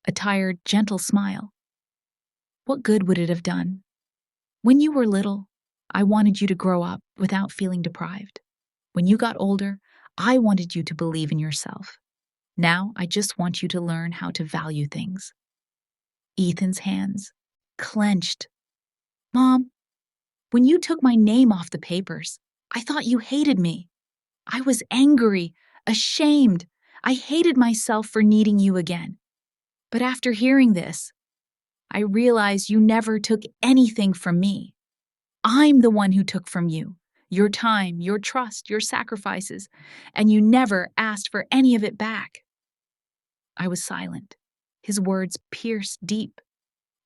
a tired, gentle smile. What good would it have done? When you were little, I wanted you to grow up without feeling deprived. When you got older, I wanted you to believe in yourself. Now I just want you to learn how to value things. Ethan's hands clenched. Mom, when you took my name off the papers, I thought you hated me. I was angry, ashamed. I hated myself for needing you again. But after hearing this, I realized you never took anything from me. I'm the one who took from you. Your time, your trust, your sacrifices, and you never asked for any of it back. I was silent. His words pierced deep,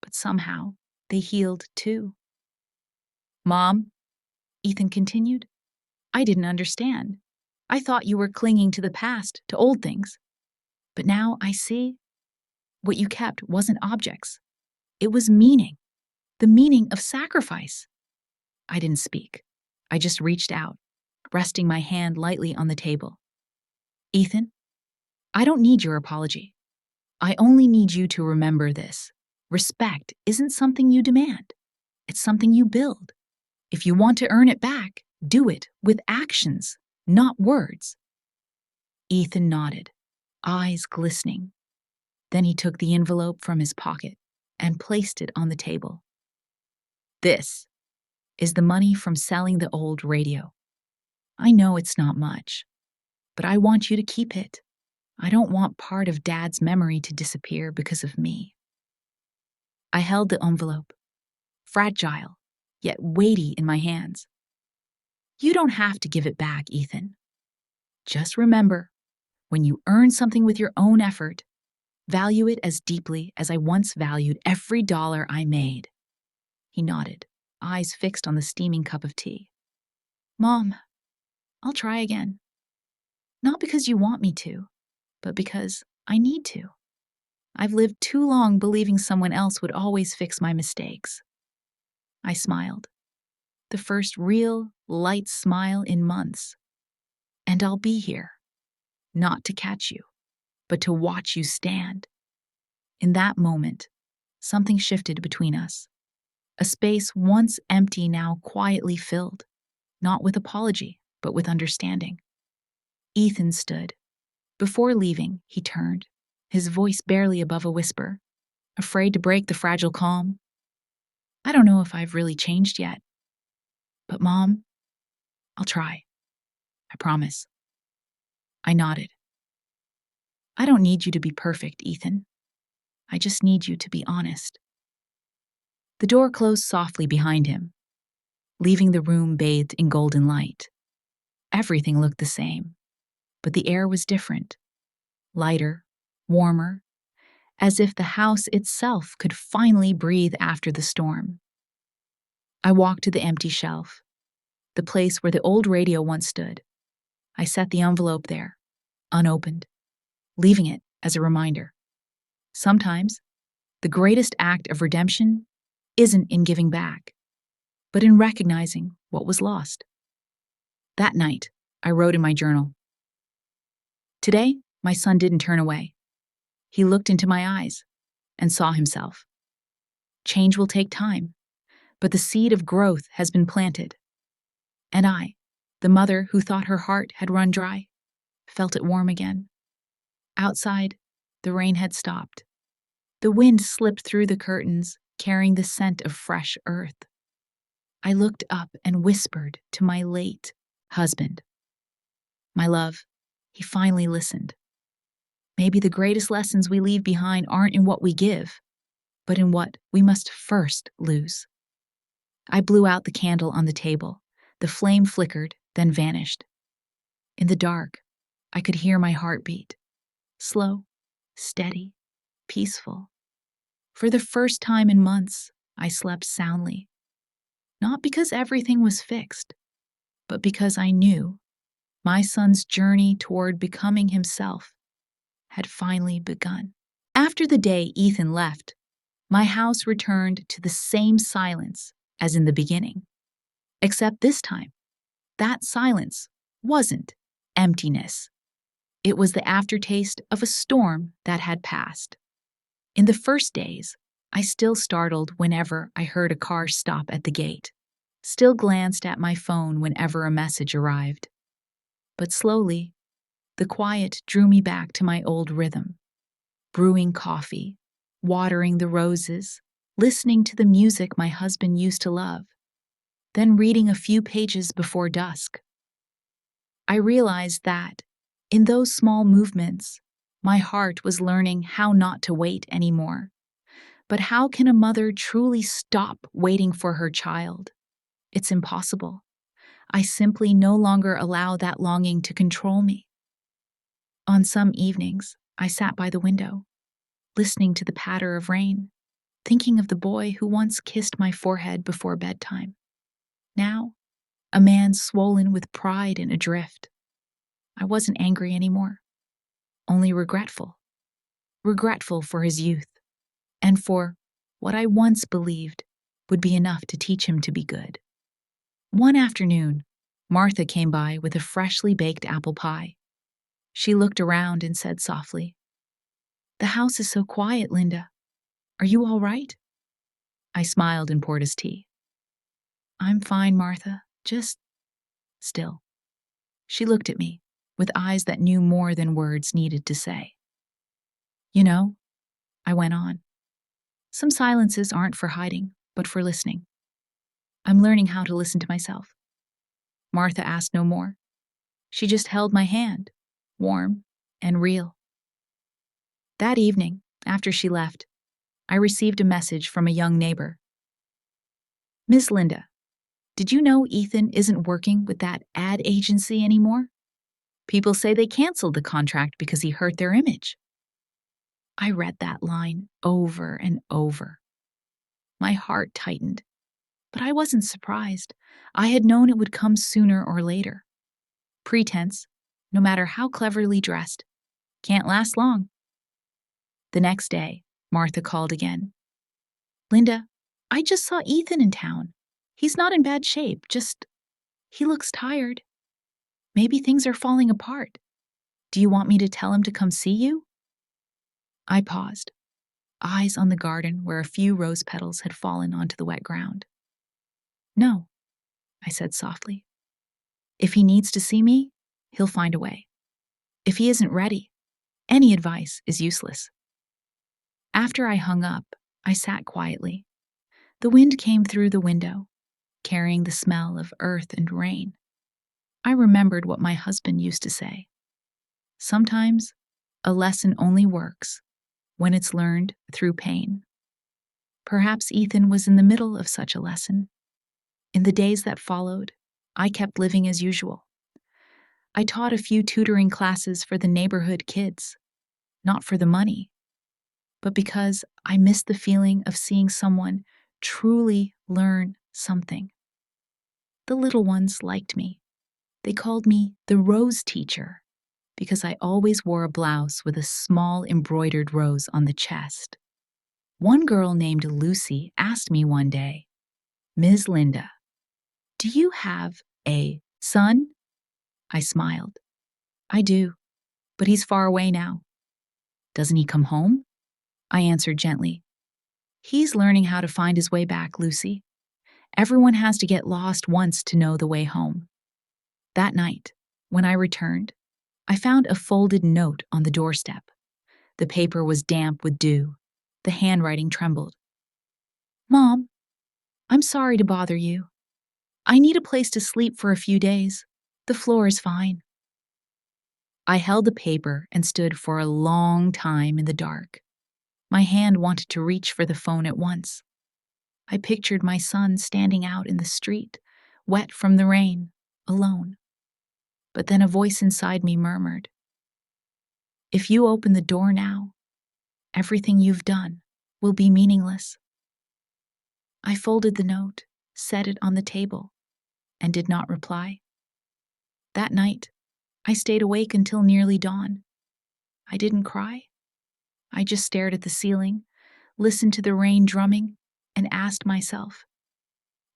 but somehow they healed too. Mom, Ethan continued, I didn't understand. I thought you were clinging to the past, to old things. But now I see what you kept wasn't objects. It was meaning, the meaning of sacrifice. I didn't speak. I just reached out, resting my hand lightly on the table. Ethan, I don't need your apology. I only need you to remember this. Respect isn't something you demand. It's something you build. If you want to earn it back, do it with actions, not words. Ethan nodded, eyes glistening. Then he took the envelope from his pocket and placed it on the table. This is the money from selling the old radio. I know it's not much, but I want you to keep it. I don't want part of Dad's memory to disappear because of me. I held the envelope, fragile, yet weighty in my hands. You don't have to give it back, Ethan. Just remember, when you earn something with your own effort, value it as deeply as I once valued every dollar I made. He nodded, eyes fixed on the steaming cup of tea. Mom, I'll try again. Not because you want me to, but because I need to. I've lived too long believing someone else would always fix my mistakes. I smiled. The first real, light smile in months. And I'll be here. Not to catch you, but to watch you stand. In that moment, something shifted between us. A space once empty now quietly filled, not with apology, but with understanding. Ethan stood. Before leaving, he turned, his voice barely above a whisper, afraid to break the fragile calm. I don't know if I've really changed yet. But Mom, I'll try. I promise. I nodded. I don't need you to be perfect, Ethan. I just need you to be honest. The door closed softly behind him, leaving the room bathed in golden light. Everything looked the same, but the air was different. Lighter, warmer, as if the house itself could finally breathe after the storm. I walked to the empty shelf, the place where the old radio once stood. I set the envelope there, unopened, leaving it as a reminder. Sometimes, the greatest act of redemption isn't in giving back, but in recognizing what was lost. That night, I wrote in my journal. Today, my son didn't turn away. He looked into my eyes and saw himself. Change will take time, but the seed of growth has been planted. And I, the mother who thought her heart had run dry, felt it warm again. Outside, the rain had stopped. The wind slipped through the curtains, carrying the scent of fresh earth. I looked up and whispered to my late husband. My love, he finally listened. Maybe the greatest lessons we leave behind aren't in what we give, but in what we must first lose. I blew out the candle on the table. The flame flickered, then vanished. In the dark, I could hear my heartbeat. Slow, steady, peaceful. For the first time in months, I slept soundly. Not because everything was fixed, but because I knew my son's journey toward becoming himself had finally begun. After the day Ethan left, my house returned to the same silence as in the beginning. Except this time, that silence wasn't emptiness. It was the aftertaste of a storm that had passed. In the first days, I still startled whenever I heard a car stop at the gate, still glanced at my phone whenever a message arrived. But slowly, the quiet drew me back to my old rhythm, brewing coffee, watering the roses, listening to the music my husband used to love, then reading a few pages before dusk. I realized that, in those small movements, my heart was learning how not to wait anymore. But how can a mother truly stop waiting for her child? It's impossible. I simply no longer allow that longing to control me. On some evenings, I sat by the window, listening to the patter of rain, thinking of the boy who once kissed my forehead before bedtime. Now, a man swollen with pride and adrift. I wasn't angry anymore, only regretful. Regretful for his youth, and for what I once believed would be enough to teach him to be good. One afternoon, Martha came by with a freshly baked apple pie. She looked around and said softly, "The house is so quiet, Linda. Are you all right?" I smiled and poured us tea. "I'm fine, Martha. Just still." She looked at me with eyes that knew more than words needed to say. "You know," I went on, "some silences aren't for hiding, but for listening. I'm learning how to listen to myself." Martha asked no more. She just held my hand, warm and real. That evening, after she left, I received a message from a young neighbor. "Miss Linda, did you know Ethan isn't working with that ad agency anymore? People say they canceled the contract because he hurt their image." I read that line over and over. My heart tightened, but I wasn't surprised. I had known it would come sooner or later. Pretense, no matter how cleverly dressed, can't last long. The next day, Martha called again. "Linda, I just saw Ethan in town. He's not in bad shape, he looks tired. Maybe things are falling apart. Do you want me to tell him to come see you?" I paused, eyes on the garden where a few rose petals had fallen onto the wet ground. "No," I said softly. "If he needs to see me, he'll find a way. If he isn't ready, any advice is useless." After I hung up, I sat quietly. The wind came through the window, carrying the smell of earth and rain. I remembered what my husband used to say. Sometimes a lesson only works when it's learned through pain. Perhaps Ethan was in the middle of such a lesson. In the days that followed, I kept living as usual. I taught a few tutoring classes for the neighborhood kids, not for the money, but because I missed the feeling of seeing someone truly learn something. The little ones liked me. They called me the Rose Teacher because I always wore a blouse with a small embroidered rose on the chest. One girl named Lucy asked me one day, "Ms. Linda, do you have a son?" I smiled. "I do, but he's far away now." "Doesn't he come home?" I answered gently. "He's learning how to find his way back, Lucy. Everyone has to get lost once to know the way home." That night, when I returned, I found a folded note on the doorstep. The paper was damp with dew. The handwriting trembled. "Mom, I'm sorry to bother you. I need a place to sleep for a few days. The floor is fine." I held the paper and stood for a long time in the dark. My hand wanted to reach for the phone at once. I pictured my son standing out in the street, wet from the rain, alone. But then a voice inside me murmured, "If you open the door now, everything you've done will be meaningless." I folded the note, set it on the table, and did not reply. That night, I stayed awake until nearly dawn. I didn't cry. I just stared at the ceiling, listened to the rain drumming, and asked myself,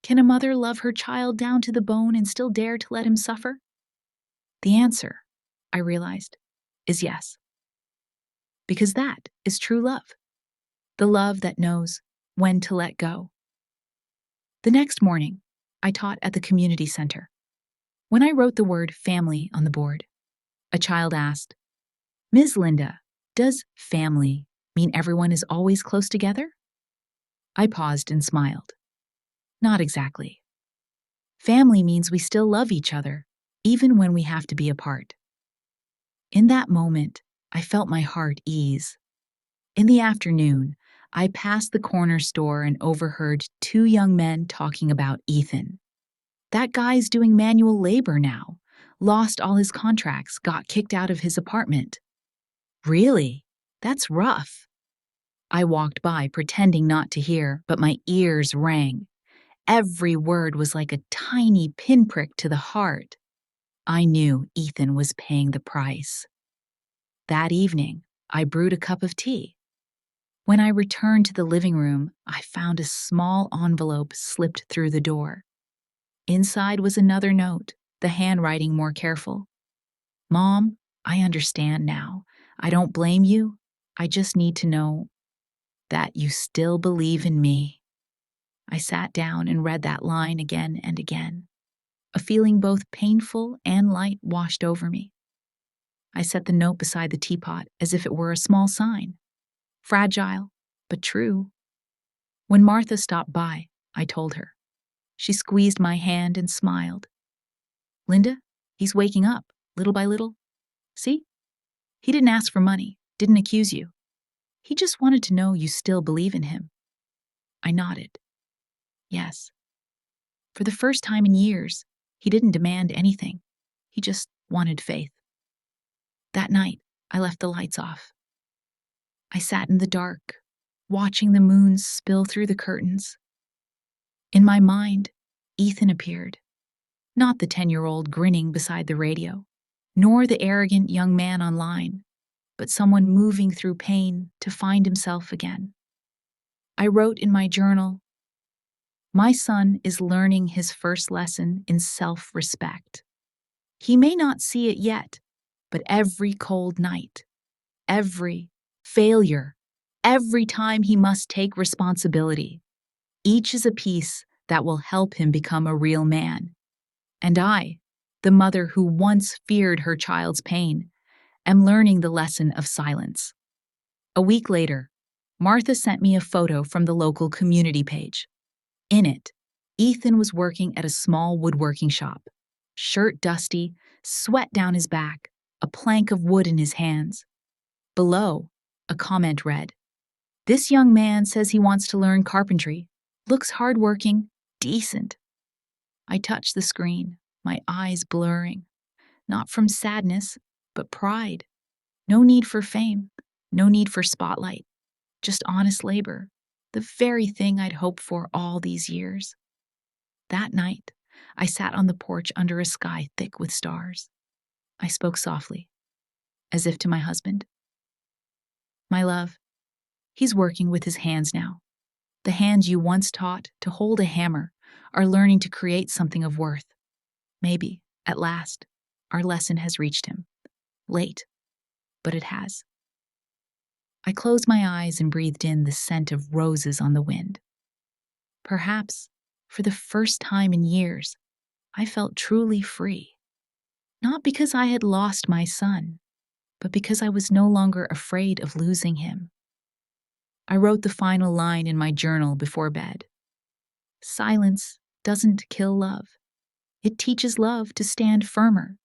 can a mother love her child down to the bone and still dare to let him suffer? The answer, I realized, is yes. Because that is true love. The love that knows when to let go. The next morning, I taught at the community center. When I wrote the word family on the board, a child asked, "Ms. Linda, does family mean everyone is always close together?" I paused and smiled. Not exactly. Family means we still love each other, even when we have to be apart. In that moment, I felt my heart ease. In the afternoon, I passed the corner store and overheard two young men talking about Ethan. That guy's doing manual labor now, lost all his contracts, got kicked out of his apartment. Really? That's rough. I walked by, pretending not to hear, but my ears rang. Every word was like a tiny pinprick to the heart. I knew Ethan was paying the price. That evening, I brewed a cup of tea. When I returned to the living room, I found a small envelope slipped through the door. Inside was another note, the handwriting more careful. Mom, I understand now. I don't blame you. I just need to know that you still believe in me. I sat down and read that line again and again. A feeling both painful and light washed over me. I set the note beside the teapot as if it were a small sign. Fragile, but true. When Martha stopped by, I told her. She squeezed my hand and smiled. Linda, he's waking up, little by little. See? He didn't ask for money, didn't accuse you. He just wanted to know you still believe in him. I nodded. Yes. For the first time in years, he didn't demand anything. He just wanted faith. That night, I left the lights off. I sat in the dark, watching the moon spill through the curtains. In my mind, Ethan appeared. Not the 10-year-old grinning beside the radio, nor the arrogant young man online, but someone moving through pain to find himself again. I wrote in my journal, "My son is learning his first lesson in self-respect. He may not see it yet, but every cold night, every failure, every time he must take responsibility, each is a piece that will help him become a real man. And I, the mother who once feared her child's pain, am learning the lesson of silence." A week later, Martha sent me a photo from the local community page. In it, Ethan was working at a small woodworking shop. Shirt dusty, sweat down his back, a plank of wood in his hands. Below, a comment read, "This young man says he wants to learn carpentry. Looks hardworking, decent." I touched the screen, my eyes blurring. Not from sadness, but pride. No need for fame, no need for spotlight. Just honest labor, the very thing I'd hoped for all these years. That night, I sat on the porch under a sky thick with stars. I spoke softly, as if to my husband. My love, he's working with his hands now. The hands you once taught to hold a hammer are learning to create something of worth. Maybe, at last, our lesson has reached him. Late, but it has. I closed my eyes and breathed in the scent of roses on the wind. Perhaps, for the first time in years, I felt truly free. Not because I had lost my son, but because I was no longer afraid of losing him. I wrote the final line in my journal before bed. Silence doesn't kill love. It teaches love to stand firmer.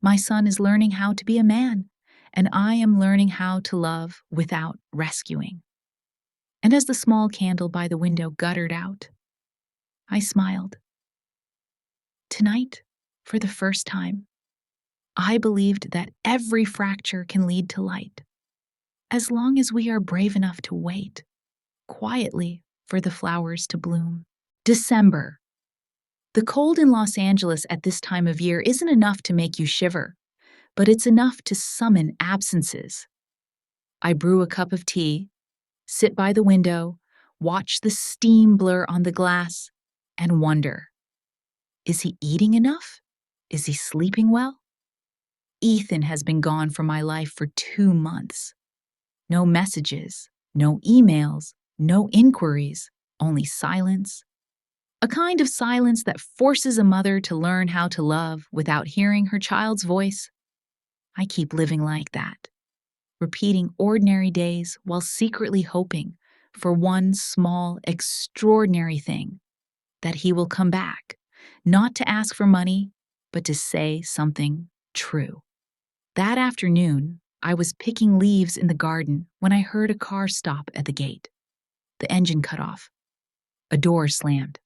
My son is learning how to be a man, and I am learning how to love without rescuing. And as the small candle by the window guttered out, I smiled. Tonight, for the first time, I believed that every fracture can lead to light, as long as we are brave enough to wait, quietly, for the flowers to bloom. December. The cold in Los Angeles at this time of year isn't enough to make you shiver, but it's enough to summon absences. I brew a cup of tea, sit by the window, watch the steam blur on the glass, and wonder, is he eating enough? Is he sleeping well? Ethan has been gone from my life for 2 months. No messages, no emails, no inquiries, only silence. A kind of silence that forces a mother to learn how to love without hearing her child's voice. I keep living like that, repeating ordinary days while secretly hoping for one small, extraordinary thing, that he will come back, not to ask for money, but to say something true. That afternoon, I was picking leaves in the garden when I heard a car stop at the gate. The engine cut off. A door slammed.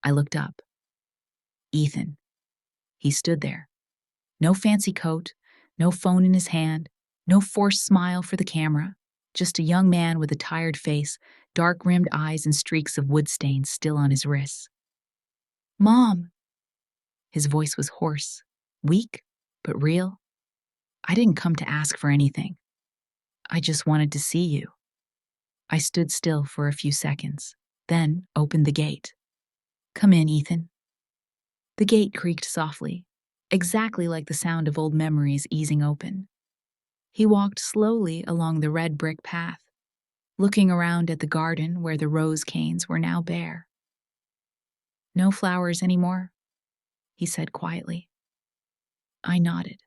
I looked up. Ethan. He stood there. No fancy coat, no phone in his hand, no forced smile for the camera, just a young man with a tired face, dark-rimmed eyes and streaks of wood stains still on his wrists. "Mom!" His voice was hoarse, weak, but real. "I didn't come to ask for anything. I just wanted to see you." I stood still for a few seconds, then opened the gate. "Come in, Ethan." The gate creaked softly, exactly like the sound of old memories easing open. He walked slowly along the red brick path, looking around at the garden where the rose canes were now bare. "No flowers anymore," he said quietly. I nodded.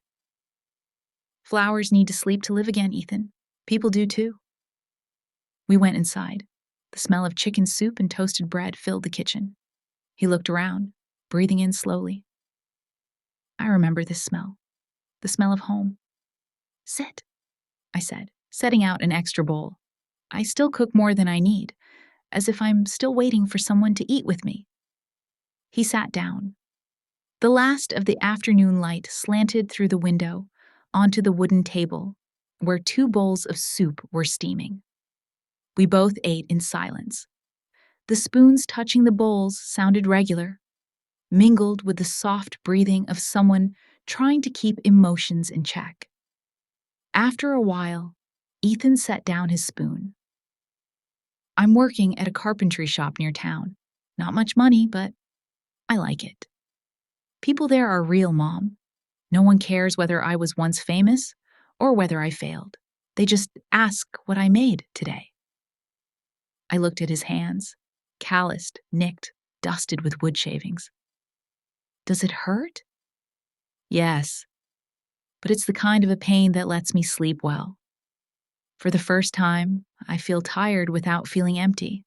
"Flowers need to sleep to live again, Ethan. People do too." We went inside. The smell of chicken soup and toasted bread filled the kitchen. He looked around, breathing in slowly. "I remember this smell, the smell of home." "Sit," I said, setting out an extra bowl. "I still cook more than I need, as if I'm still waiting for someone to eat with me." He sat down. The last of the afternoon light slanted through the window onto the wooden table, where 2 bowls of soup were steaming. We both ate in silence. The spoons touching the bowls sounded regular, mingled with the soft breathing of someone trying to keep emotions in check. After a while, Ethan set down his spoon. "I'm working at a carpentry shop near town. Not much money, but I like it. People there are real, Mom. No one cares whether I was once famous or whether I failed. They just ask what I made today." I looked at his hands, calloused, nicked, dusted with wood shavings. "Does it hurt?" "Yes, but it's the kind of a pain that lets me sleep well. For the first time, I feel tired without feeling empty."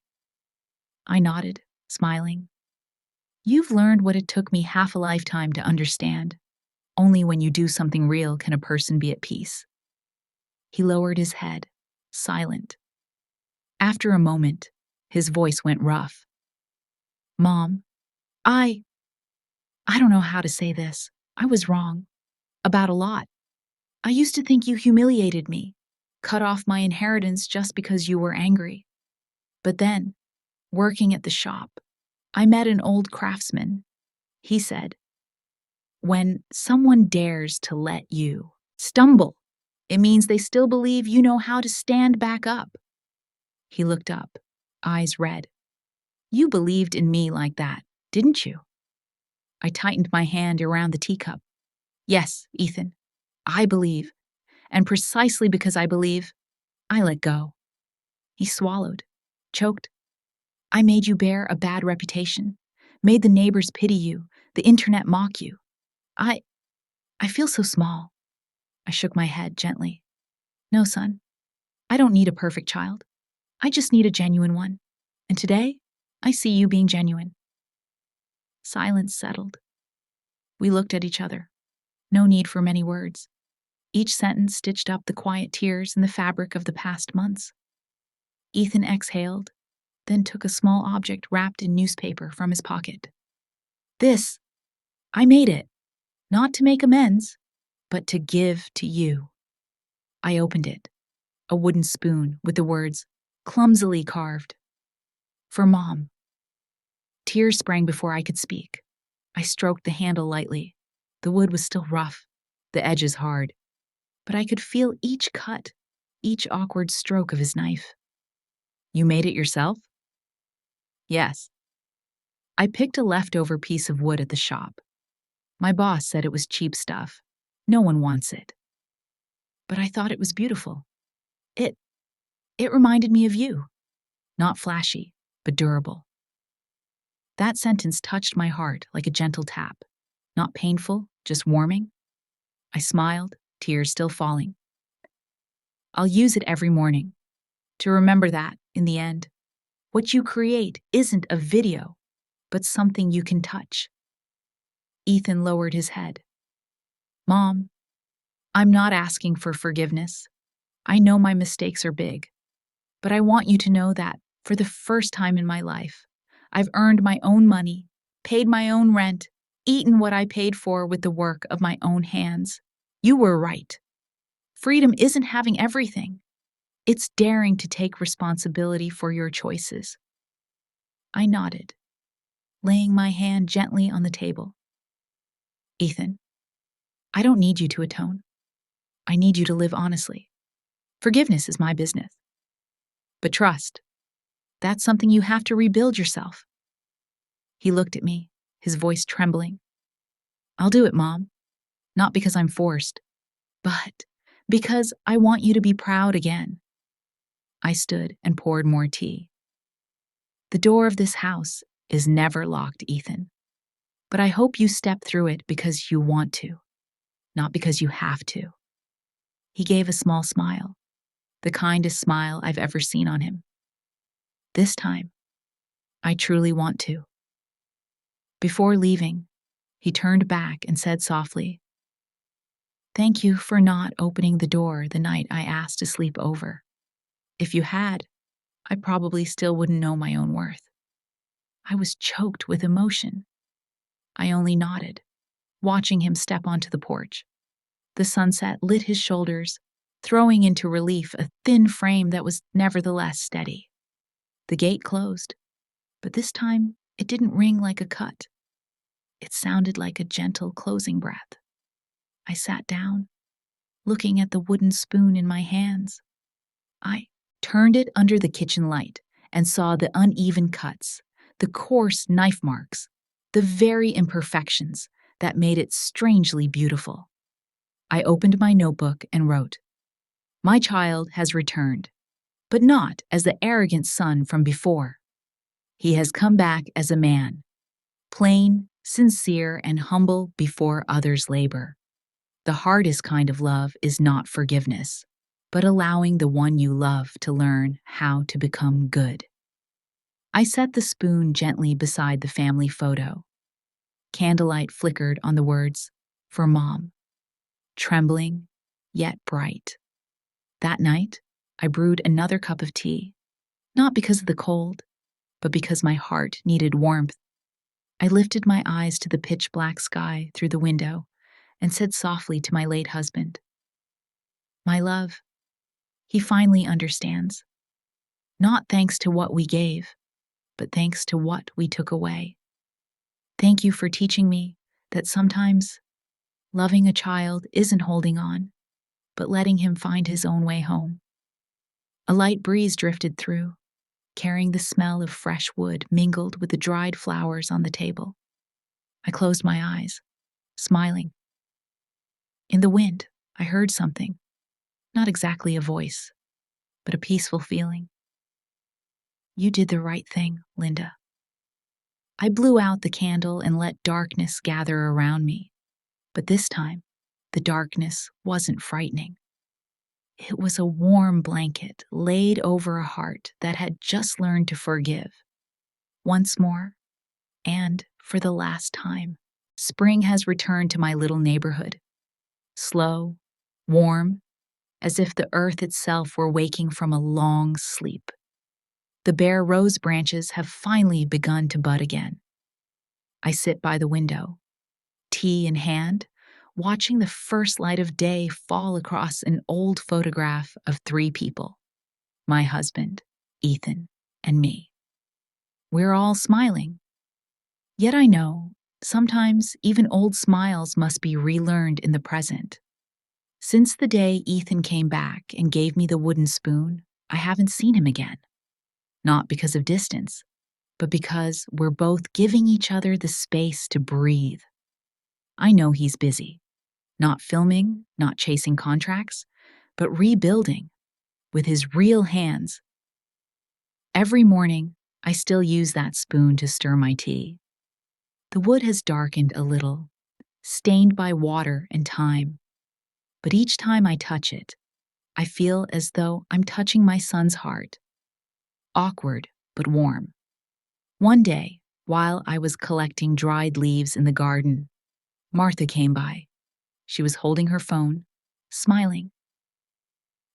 I nodded, smiling. "You've learned what it took me half a lifetime to understand. Only when you do something real can a person be at peace." He lowered his head, silent. After a moment, his voice went rough. "Mom, I don't know how to say this. I was wrong. About a lot. I used to think you humiliated me, cut off my inheritance just because you were angry. But then, working at the shop, I met an old craftsman. He said, 'When someone dares to let you stumble, it means they still believe you know how to stand back up.'" He looked up, eyes red. "You believed in me like that, didn't you?" I tightened my hand around the teacup. "Yes, Ethan, I believe. And precisely because I believe, I let go." He swallowed, choked. "I made you bear a bad reputation, made the neighbors pity you, the internet mock you. I feel so small." I shook my head gently. "No, son, I don't need a perfect child. I just need a genuine one. And today, I see you being genuine." Silence settled. We looked at each other. No need for many words. Each sentence stitched up the quiet tears in the fabric of the past months. Ethan exhaled, then took a small object wrapped in newspaper from his pocket. "This, I made it, not to make amends, but to give to you." I opened it, a wooden spoon with the words, clumsily carved, "For Mom." Tears sprang before I could speak. I stroked the handle lightly. The wood was still rough, the edges hard, but I could feel each cut, each awkward stroke of his knife. "You made it yourself?" "Yes." I picked a leftover piece of wood at the shop. My boss said it was cheap stuff. No one wants it. But I thought it was beautiful. It reminded me of you. Not flashy, but durable. That sentence touched my heart like a gentle tap. Not painful, just warming. I smiled, tears still falling. "I'll use it every morning. To remember that, in the end, what you create isn't a video, but something you can touch." Ethan lowered his head. "Mom, I'm not asking for forgiveness. I know my mistakes are big, but I want you to know that, for the first time in my life, I've earned my own money, paid my own rent, eaten what I paid for with the work of my own hands. You were right. Freedom isn't having everything. It's daring to take responsibility for your choices." I nodded, laying my hand gently on the table. "Ethan, I don't need you to atone. I need you to live honestly. Forgiveness is my business. But trust, that's something you have to rebuild yourself." He looked at me, his voice trembling. I'll do it, Mom. Not because I'm forced, but because I want you to be proud again. I stood and poured more tea. The door of this house is never locked, Ethan. But I hope you step through it because you want to, not because you have to. He gave a small smile, the kindest smile I've ever seen on him. This time, I truly want to. Before leaving, he turned back and said softly, "Thank you for not opening the door the night I asked to sleep over. If you had, I probably still wouldn't know my own worth." I was choked with emotion. I only nodded, watching him step onto the porch. The sunset lit his shoulders, throwing into relief a thin frame that was nevertheless steady. The gate closed, but this time it didn't ring like a cut. It sounded like a gentle closing breath. I sat down, looking at the wooden spoon in my hands. I turned it under the kitchen light and saw the uneven cuts, the coarse knife marks, the very imperfections that made it strangely beautiful. I opened my notebook and wrote, "My child has returned, but not as the arrogant son from before. He has come back as a man, plain, sincere, and humble before others' labor. The hardest kind of love is not forgiveness, but allowing the one you love to learn how to become good." I set the spoon gently beside the family photo. Candlelight flickered on the words, "For Mom," trembling, yet bright. That night, I brewed another cup of tea, not because of the cold, but because my heart needed warmth. I lifted my eyes to the pitch-black sky through the window and said softly to my late husband, "My love, he finally understands. Not thanks to what we gave, but thanks to what we took away. Thank you for teaching me that sometimes loving a child isn't holding on, but letting him find his own way home." A light breeze drifted through, carrying the smell of fresh wood mingled with the dried flowers on the table. I closed my eyes, smiling. In the wind, I heard something, not exactly a voice, but a peaceful feeling. "You did the right thing, Linda." I blew out the candle and let darkness gather around me, but this time, the darkness wasn't frightening. It was a warm blanket laid over a heart that had just learned to forgive. Once more, and for the last time, spring has returned to my little neighborhood. Slow, warm, as if the earth itself were waking from a long sleep. The bare rose branches have finally begun to bud again. I sit by the window, tea in hand, watching the first light of day fall across an old photograph of 3 people: my husband, Ethan, and me. We're all smiling. Yet I know, sometimes even old smiles must be relearned in the present. Since the day Ethan came back and gave me the wooden spoon, I haven't seen him again. Not because of distance, but because we're both giving each other the space to breathe. I know he's busy. Not filming, not chasing contracts, but rebuilding with his real hands. Every morning, I still use that spoon to stir my tea. The wood has darkened a little, stained by water and time. But each time I touch it, I feel as though I'm touching my son's heart. Awkward, but warm. One day, while I was collecting dried leaves in the garden, Martha came by. She was holding her phone, smiling.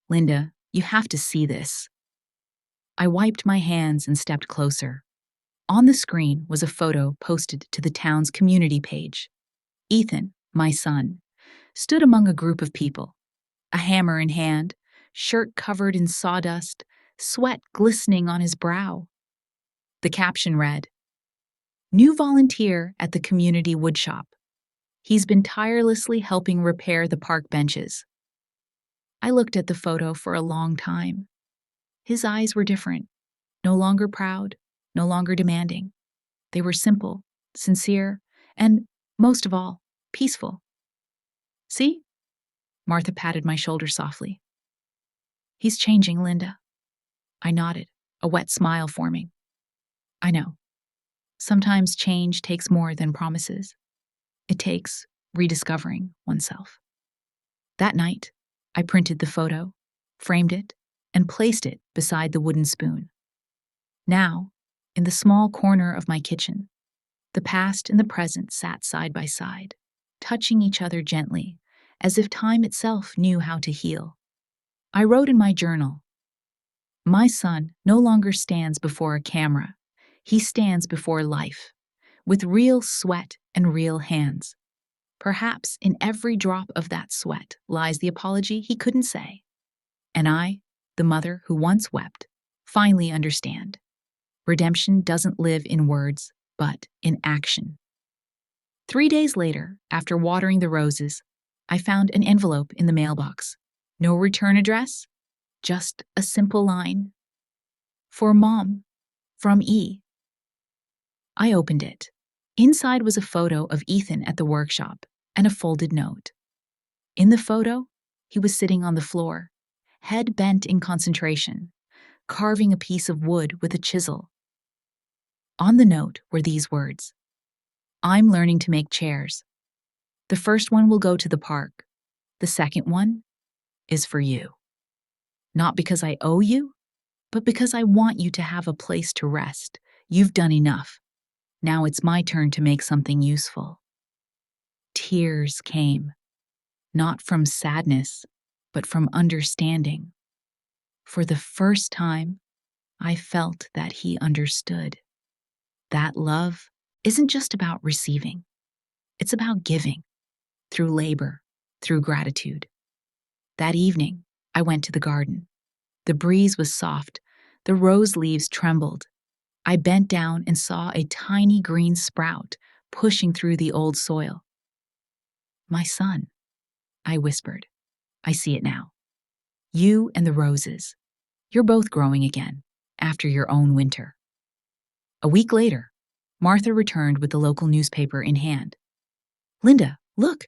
"Linda, you have to see this." I wiped my hands and stepped closer. On the screen was a photo posted to the town's community page. Ethan, my son, stood among a group of people, a hammer in hand, shirt covered in sawdust, sweat glistening on his brow. The caption read, "New volunteer at the community woodshop. He's been tirelessly helping repair the park benches." I looked at the photo for a long time. His eyes were different, no longer proud, no longer demanding. They were simple, sincere, and, most of all, peaceful. See? Martha patted my shoulder softly. He's changing, Linda. I nodded, a wet smile forming. I know. Sometimes change takes more than promises. It takes rediscovering oneself. That night, I printed the photo, framed it, and placed it beside the wooden spoon. Now, in the small corner of my kitchen, the past and the present sat side by side, touching each other gently, as if time itself knew how to heal. I wrote in my journal, "My son no longer stands before a camera. He stands before life, with real sweat and real hands. Perhaps in every drop of that sweat lies the apology he couldn't say. And I, the mother who once wept, finally understand. Redemption doesn't live in words, but in action." 3 days later, after watering the roses, I found an envelope in the mailbox. No return address, just a simple line. "For Mom, from E." I opened it. Inside was a photo of Ethan at the workshop and a folded note. In the photo, he was sitting on the floor, head bent in concentration, carving a piece of wood with a chisel. On the note were these words, "I'm learning to make chairs. The first one will go to the park. The second one is for you. Not because I owe you, but because I want you to have a place to rest. You've done enough. Now it's my turn to make something useful." Tears came, not from sadness, but from understanding. For the first time, I felt that he understood. That love isn't just about receiving. It's about giving, through labor, through gratitude. That evening, I went to the garden. The breeze was soft, the rose leaves trembled. I bent down and saw a tiny green sprout pushing through the old soil. "My son," I whispered. "I see it now. You and the roses. You're both growing again, after your own winter." A week later, Martha returned with the local newspaper in hand. "Linda, look!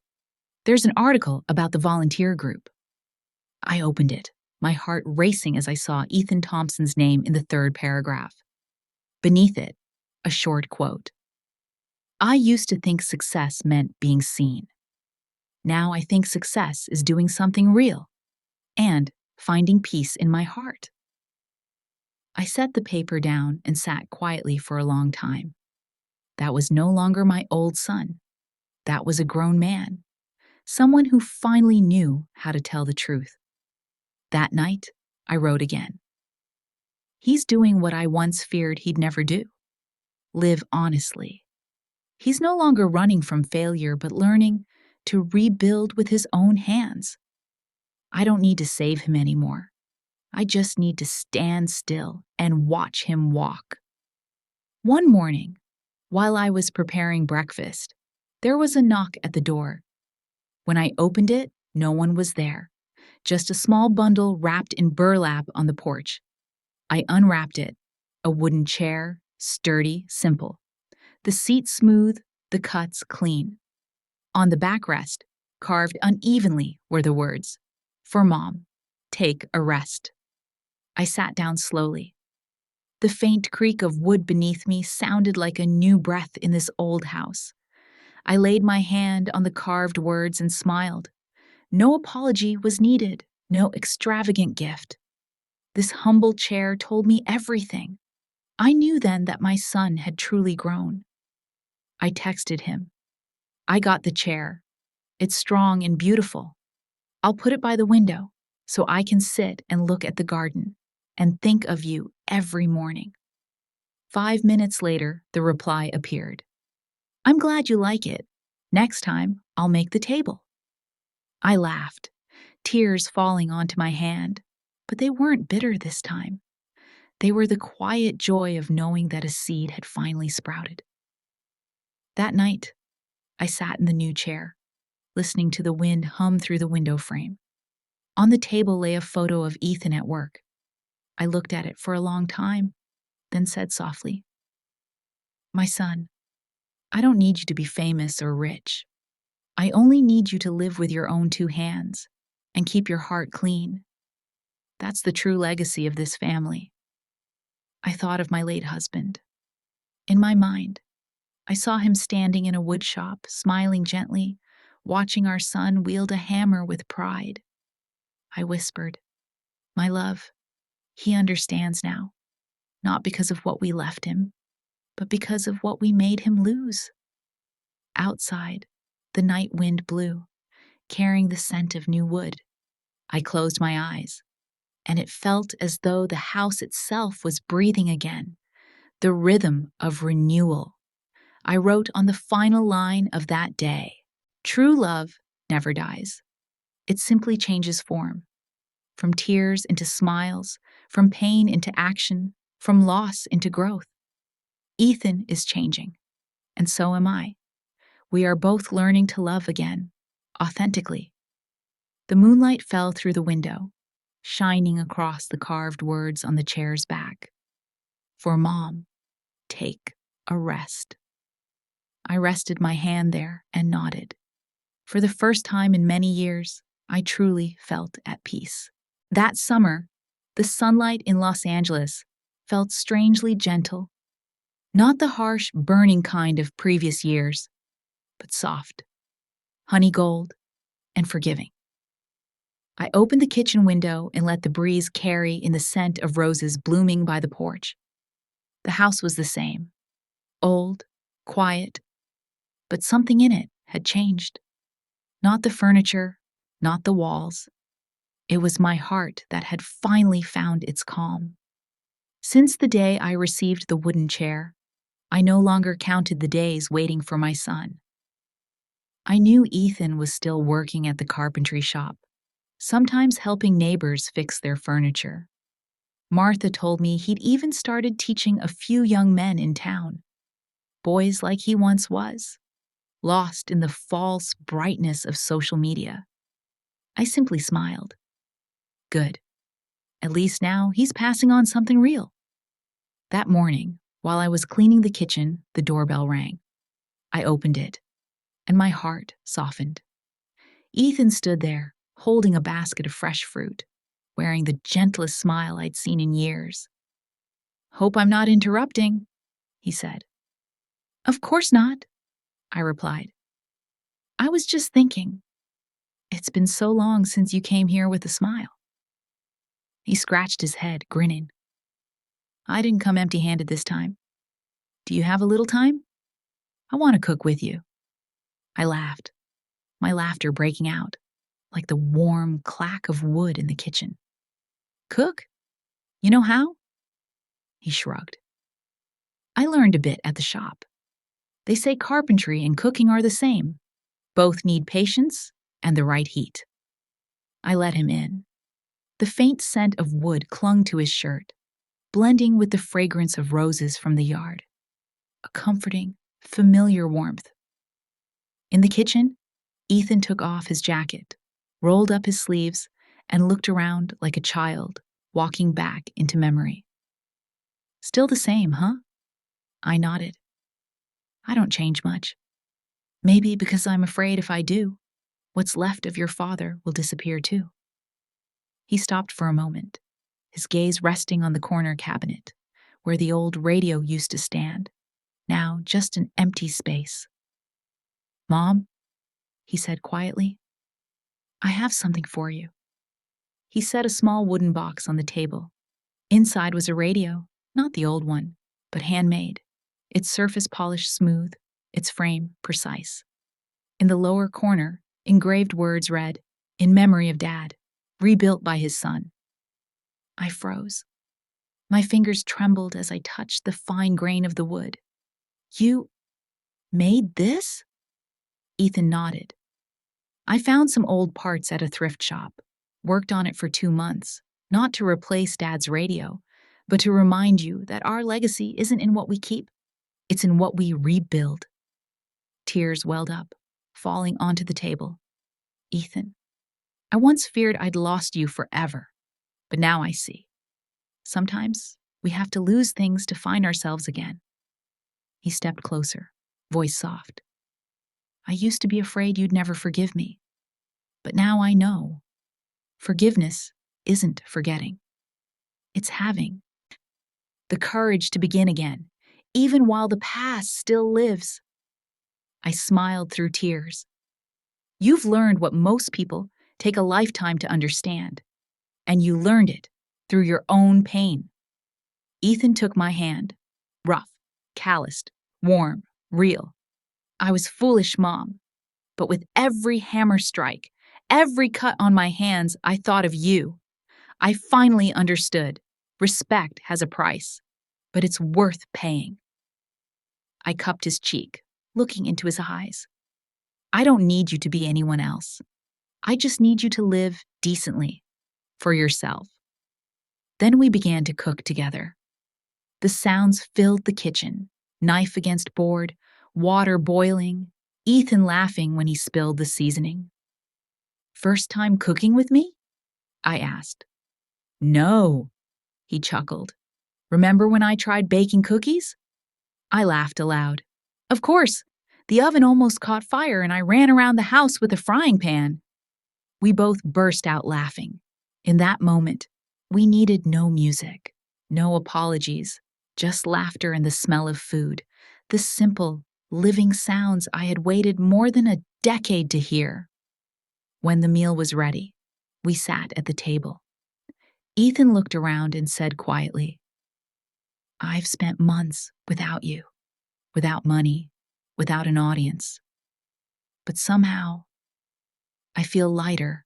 There's an article about the volunteer group." I opened it, my heart racing as I saw Ethan Thompson's name in the third paragraph. Beneath it, a short quote. "I used to think success meant being seen. Now I think success is doing something real and finding peace in my heart." I set the paper down and sat quietly for a long time. That was no longer my old son. That was a grown man, someone who finally knew how to tell the truth. That night, I wrote again. He's doing what I once feared he'd never do. Live honestly. He's no longer running from failure, but learning to rebuild with his own hands. I don't need to save him anymore. I just need to stand still and watch him walk. One morning, while I was preparing breakfast, there was a knock at the door. When I opened it, no one was there, just a small bundle wrapped in burlap on the porch. I unwrapped it, a wooden chair, sturdy, simple. The seat smooth, the cuts clean. On the backrest, carved unevenly, were the words, "For Mom, take a rest." I sat down slowly. The faint creak of wood beneath me sounded like a new breath in this old house. I laid my hand on the carved words and smiled. No apology was needed, no extravagant gift. This humble chair told me everything. I knew then that my son had truly grown. I texted him. "I got the chair. It's strong and beautiful. I'll put it by the window so I can sit and look at the garden and think of you every morning." 5 minutes later, the reply appeared. "I'm glad you like it. Next time, I'll make the table." I laughed, tears falling onto my hand, but they weren't bitter this time. They were the quiet joy of knowing that a seed had finally sprouted. That night, I sat in the new chair, listening to the wind hum through the window frame. On the table lay a photo of Ethan at work. I looked at it for a long time, then said softly, "My son, I don't need you to be famous or rich. I only need you to live with your own two hands and keep your heart clean. That's the true legacy of this family. I thought of my late husband. In my mind, I saw him standing in a wood shop, smiling gently, watching our son wield a hammer with pride. I whispered, "My love, he understands now, not because of what we left him, but because of what we made him lose." Outside, the night wind blew, carrying the scent of new wood. I closed my eyes, and it felt as though the house itself was breathing again, the rhythm of renewal. I wrote on the final line of that day, "True love never dies. It simply changes form, from tears into smiles, from pain into action, from loss into growth." Ethan is changing, and so am I. We are both learning to love again, authentically. The moonlight fell through the window, shining across the carved words on the chair's back. "For Mom, take a rest." I rested my hand there and nodded. For the first time in many years, I truly felt at peace. That summer, the sunlight in Los Angeles felt strangely gentle, not the harsh, burning kind of previous years, but soft, honey gold, and forgiving. I opened the kitchen window and let the breeze carry in the scent of roses blooming by the porch. The house was the same, old, quiet, but something in it had changed. Not the furniture, not the walls. It was my heart that had finally found its calm. Since the day I received the wooden chair, I no longer counted the days waiting for my son. I knew Ethan was still working at the carpentry shop, sometimes helping neighbors fix their furniture. Martha told me he'd even started teaching a few young men in town, boys like he once was, lost in the false brightness of social media. I simply smiled. Good. At least now he's passing on something real. That morning, while I was cleaning the kitchen, the doorbell rang. I opened it, and my heart softened. Ethan stood there, holding a basket of fresh fruit, wearing the gentlest smile I'd seen in years. "Hope I'm not interrupting," he said. "Of course not," I replied. "I was just thinking, it's been so long since you came here with a smile." He scratched his head, grinning. "I didn't come empty-handed this time. Do you have a little time? I want to cook with you." I laughed, my laughter breaking out, like the warm clack of wood in the kitchen. "Cook? You know how?" He shrugged. "I learned a bit at the shop. They say carpentry and cooking are the same. Both need patience and the right heat." I let him in. The faint scent of wood clung to his shirt, blending with the fragrance of roses from the yard. A comforting, familiar warmth. In the kitchen, Ethan took off his jacket, rolled up his sleeves, and looked around like a child, walking back into memory. "Still the same, huh?" I nodded. "I don't change much. Maybe because I'm afraid if I do, what's left of your father will disappear too." He stopped for a moment, his gaze resting on the corner cabinet, where the old radio used to stand, now just an empty space. "Mom," he said quietly, "I have something for you." He set a small wooden box on the table. Inside was a radio, not the old one, but handmade, its surface polished smooth, its frame precise. In the lower corner, engraved words read, "In memory of Dad, rebuilt by his son." I froze. My fingers trembled as I touched the fine grain of the wood. "You made this?" Ethan nodded. "I found some old parts at a thrift shop, worked on it for 2 months, not to replace Dad's radio, but to remind you that our legacy isn't in what we keep, it's in what we rebuild." Tears welled up, falling onto the table. "Ethan, I once feared I'd lost you forever, but now I see. Sometimes we have to lose things to find ourselves again." He stepped closer, voice soft. I used to be afraid you'd never forgive me. But now I know. Forgiveness isn't forgetting. It's having the courage to begin again, even while the past still lives. I smiled through tears. You've learned what most people take a lifetime to understand, and you learned it through your own pain. Ethan took my hand, rough, calloused, warm, real. I was foolish, Mom, but with every hammer strike, every cut on my hands, I thought of you. I finally understood. Respect has a price, but it's worth paying. I cupped his cheek, looking into his eyes. I don't need you to be anyone else. I just need you to live decently, for yourself. Then we began to cook together. The sounds filled the kitchen, knife against board, water boiling, Ethan laughing when he spilled the seasoning. First time cooking with me? I asked. No, he chuckled. Remember when I tried baking cookies? I laughed aloud. Of course, the oven almost caught fire and I ran around the house with a frying pan. We both burst out laughing. In that moment, we needed no music, no apologies, just laughter and the smell of food, the simple, living sounds I had waited more than a decade to hear. When the meal was ready, we sat at the table. Ethan looked around and said quietly, I've spent months without you, without money, without an audience. But somehow, I feel lighter.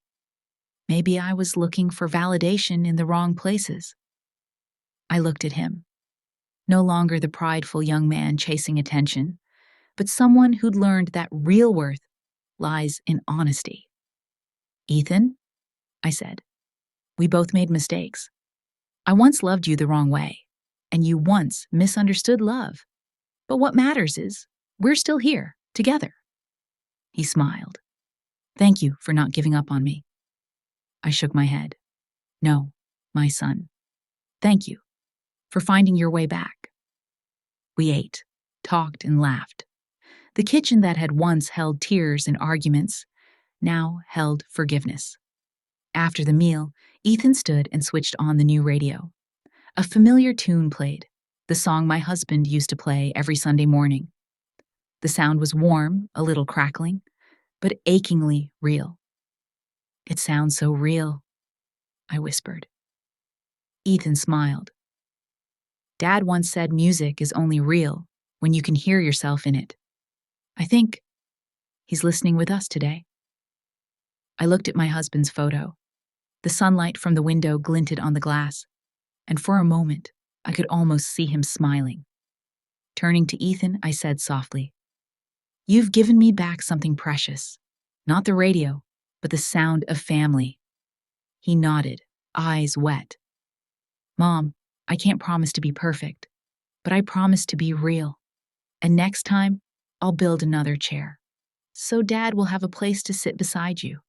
Maybe I was looking for validation in the wrong places. I looked at him, no longer the prideful young man chasing attention, but someone who'd learned that real worth lies in honesty. Ethan, I said, we both made mistakes. I once loved you the wrong way, and you once misunderstood love. But what matters is, we're still here, together. He smiled. Thank you for not giving up on me. I shook my head. No, my son. Thank you for finding your way back. We ate, talked, and laughed. The kitchen that had once held tears and arguments now held forgiveness. After the meal, Ethan stood and switched on the new radio. A familiar tune played, the song my husband used to play every Sunday morning. The sound was warm, a little crackling, but achingly real. It sounds so real, I whispered. Ethan smiled. Dad once said music is only real when you can hear yourself in it. I think he's listening with us today. I looked at my husband's photo. The sunlight from the window glinted on the glass, and for a moment, I could almost see him smiling. Turning to Ethan, I said softly, You've given me back something precious. Not the radio, but the sound of family. He nodded, eyes wet. Mom, I can't promise to be perfect, but I promise to be real. And next time, I'll build another chair, so Dad will have a place to sit beside you.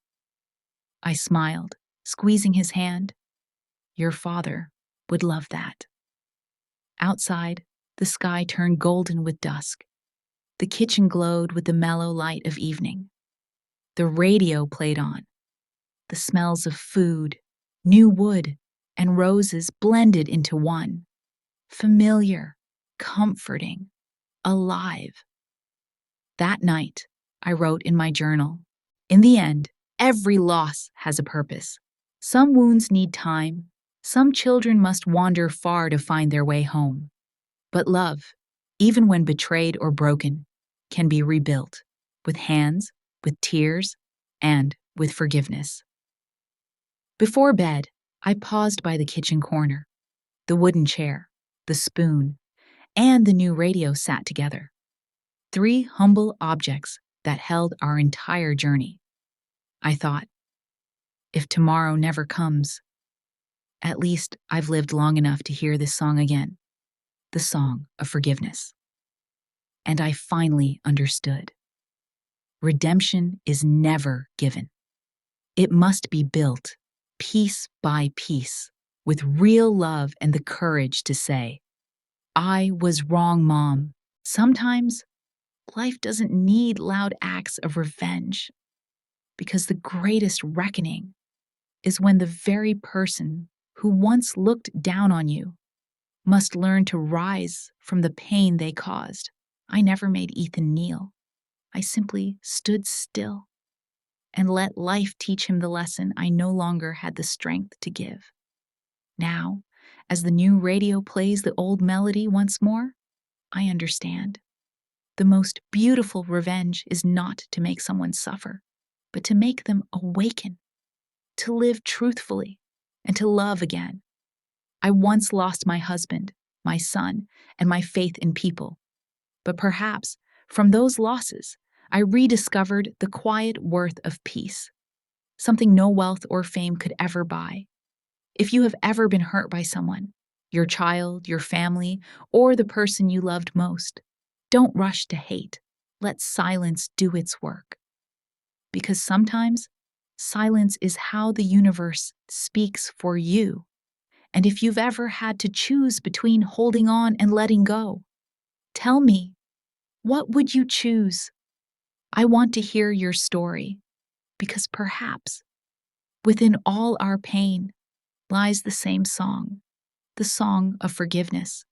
I smiled, squeezing his hand. Your father would love that. Outside, the sky turned golden with dusk. The kitchen glowed with the mellow light of evening. The radio played on. The smells of food, new wood, and roses blended into one. Familiar, comforting, alive. That night, I wrote in my journal, in the end, every loss has a purpose. Some wounds need time. Some children must wander far to find their way home. But love, even when betrayed or broken, can be rebuilt with hands, with tears, and with forgiveness. Before bed, I paused by the kitchen corner. The wooden chair, the spoon, and the new radio sat together. 3 humble objects that held our entire journey. I thought, if tomorrow never comes, at least I've lived long enough to hear this song again, the song of forgiveness. And I finally understood. Redemption is never given. It must be built, piece by piece, with real love and the courage to say, I was wrong, Mom. Sometimes Life doesn't need loud acts of revenge, because the greatest reckoning is when the very person who once looked down on you must learn to rise from the pain they caused. I never made Ethan kneel. I simply stood still and let life teach him the lesson I no longer had the strength to give. Now, as the new radio plays the old melody once more, I understand. The most beautiful revenge is not to make someone suffer, but to make them awaken, to live truthfully, and to love again. I once lost my husband, my son, and my faith in people. But perhaps from those losses, I rediscovered the quiet worth of peace, something no wealth or fame could ever buy. If you have ever been hurt by someone, your child, your family, or the person you loved most, don't rush to hate. Let silence do its work. Because sometimes, silence is how the universe speaks for you. And if you've ever had to choose between holding on and letting go, tell me, what would you choose? I want to hear your story, because perhaps within all our pain lies the same song, the song of forgiveness.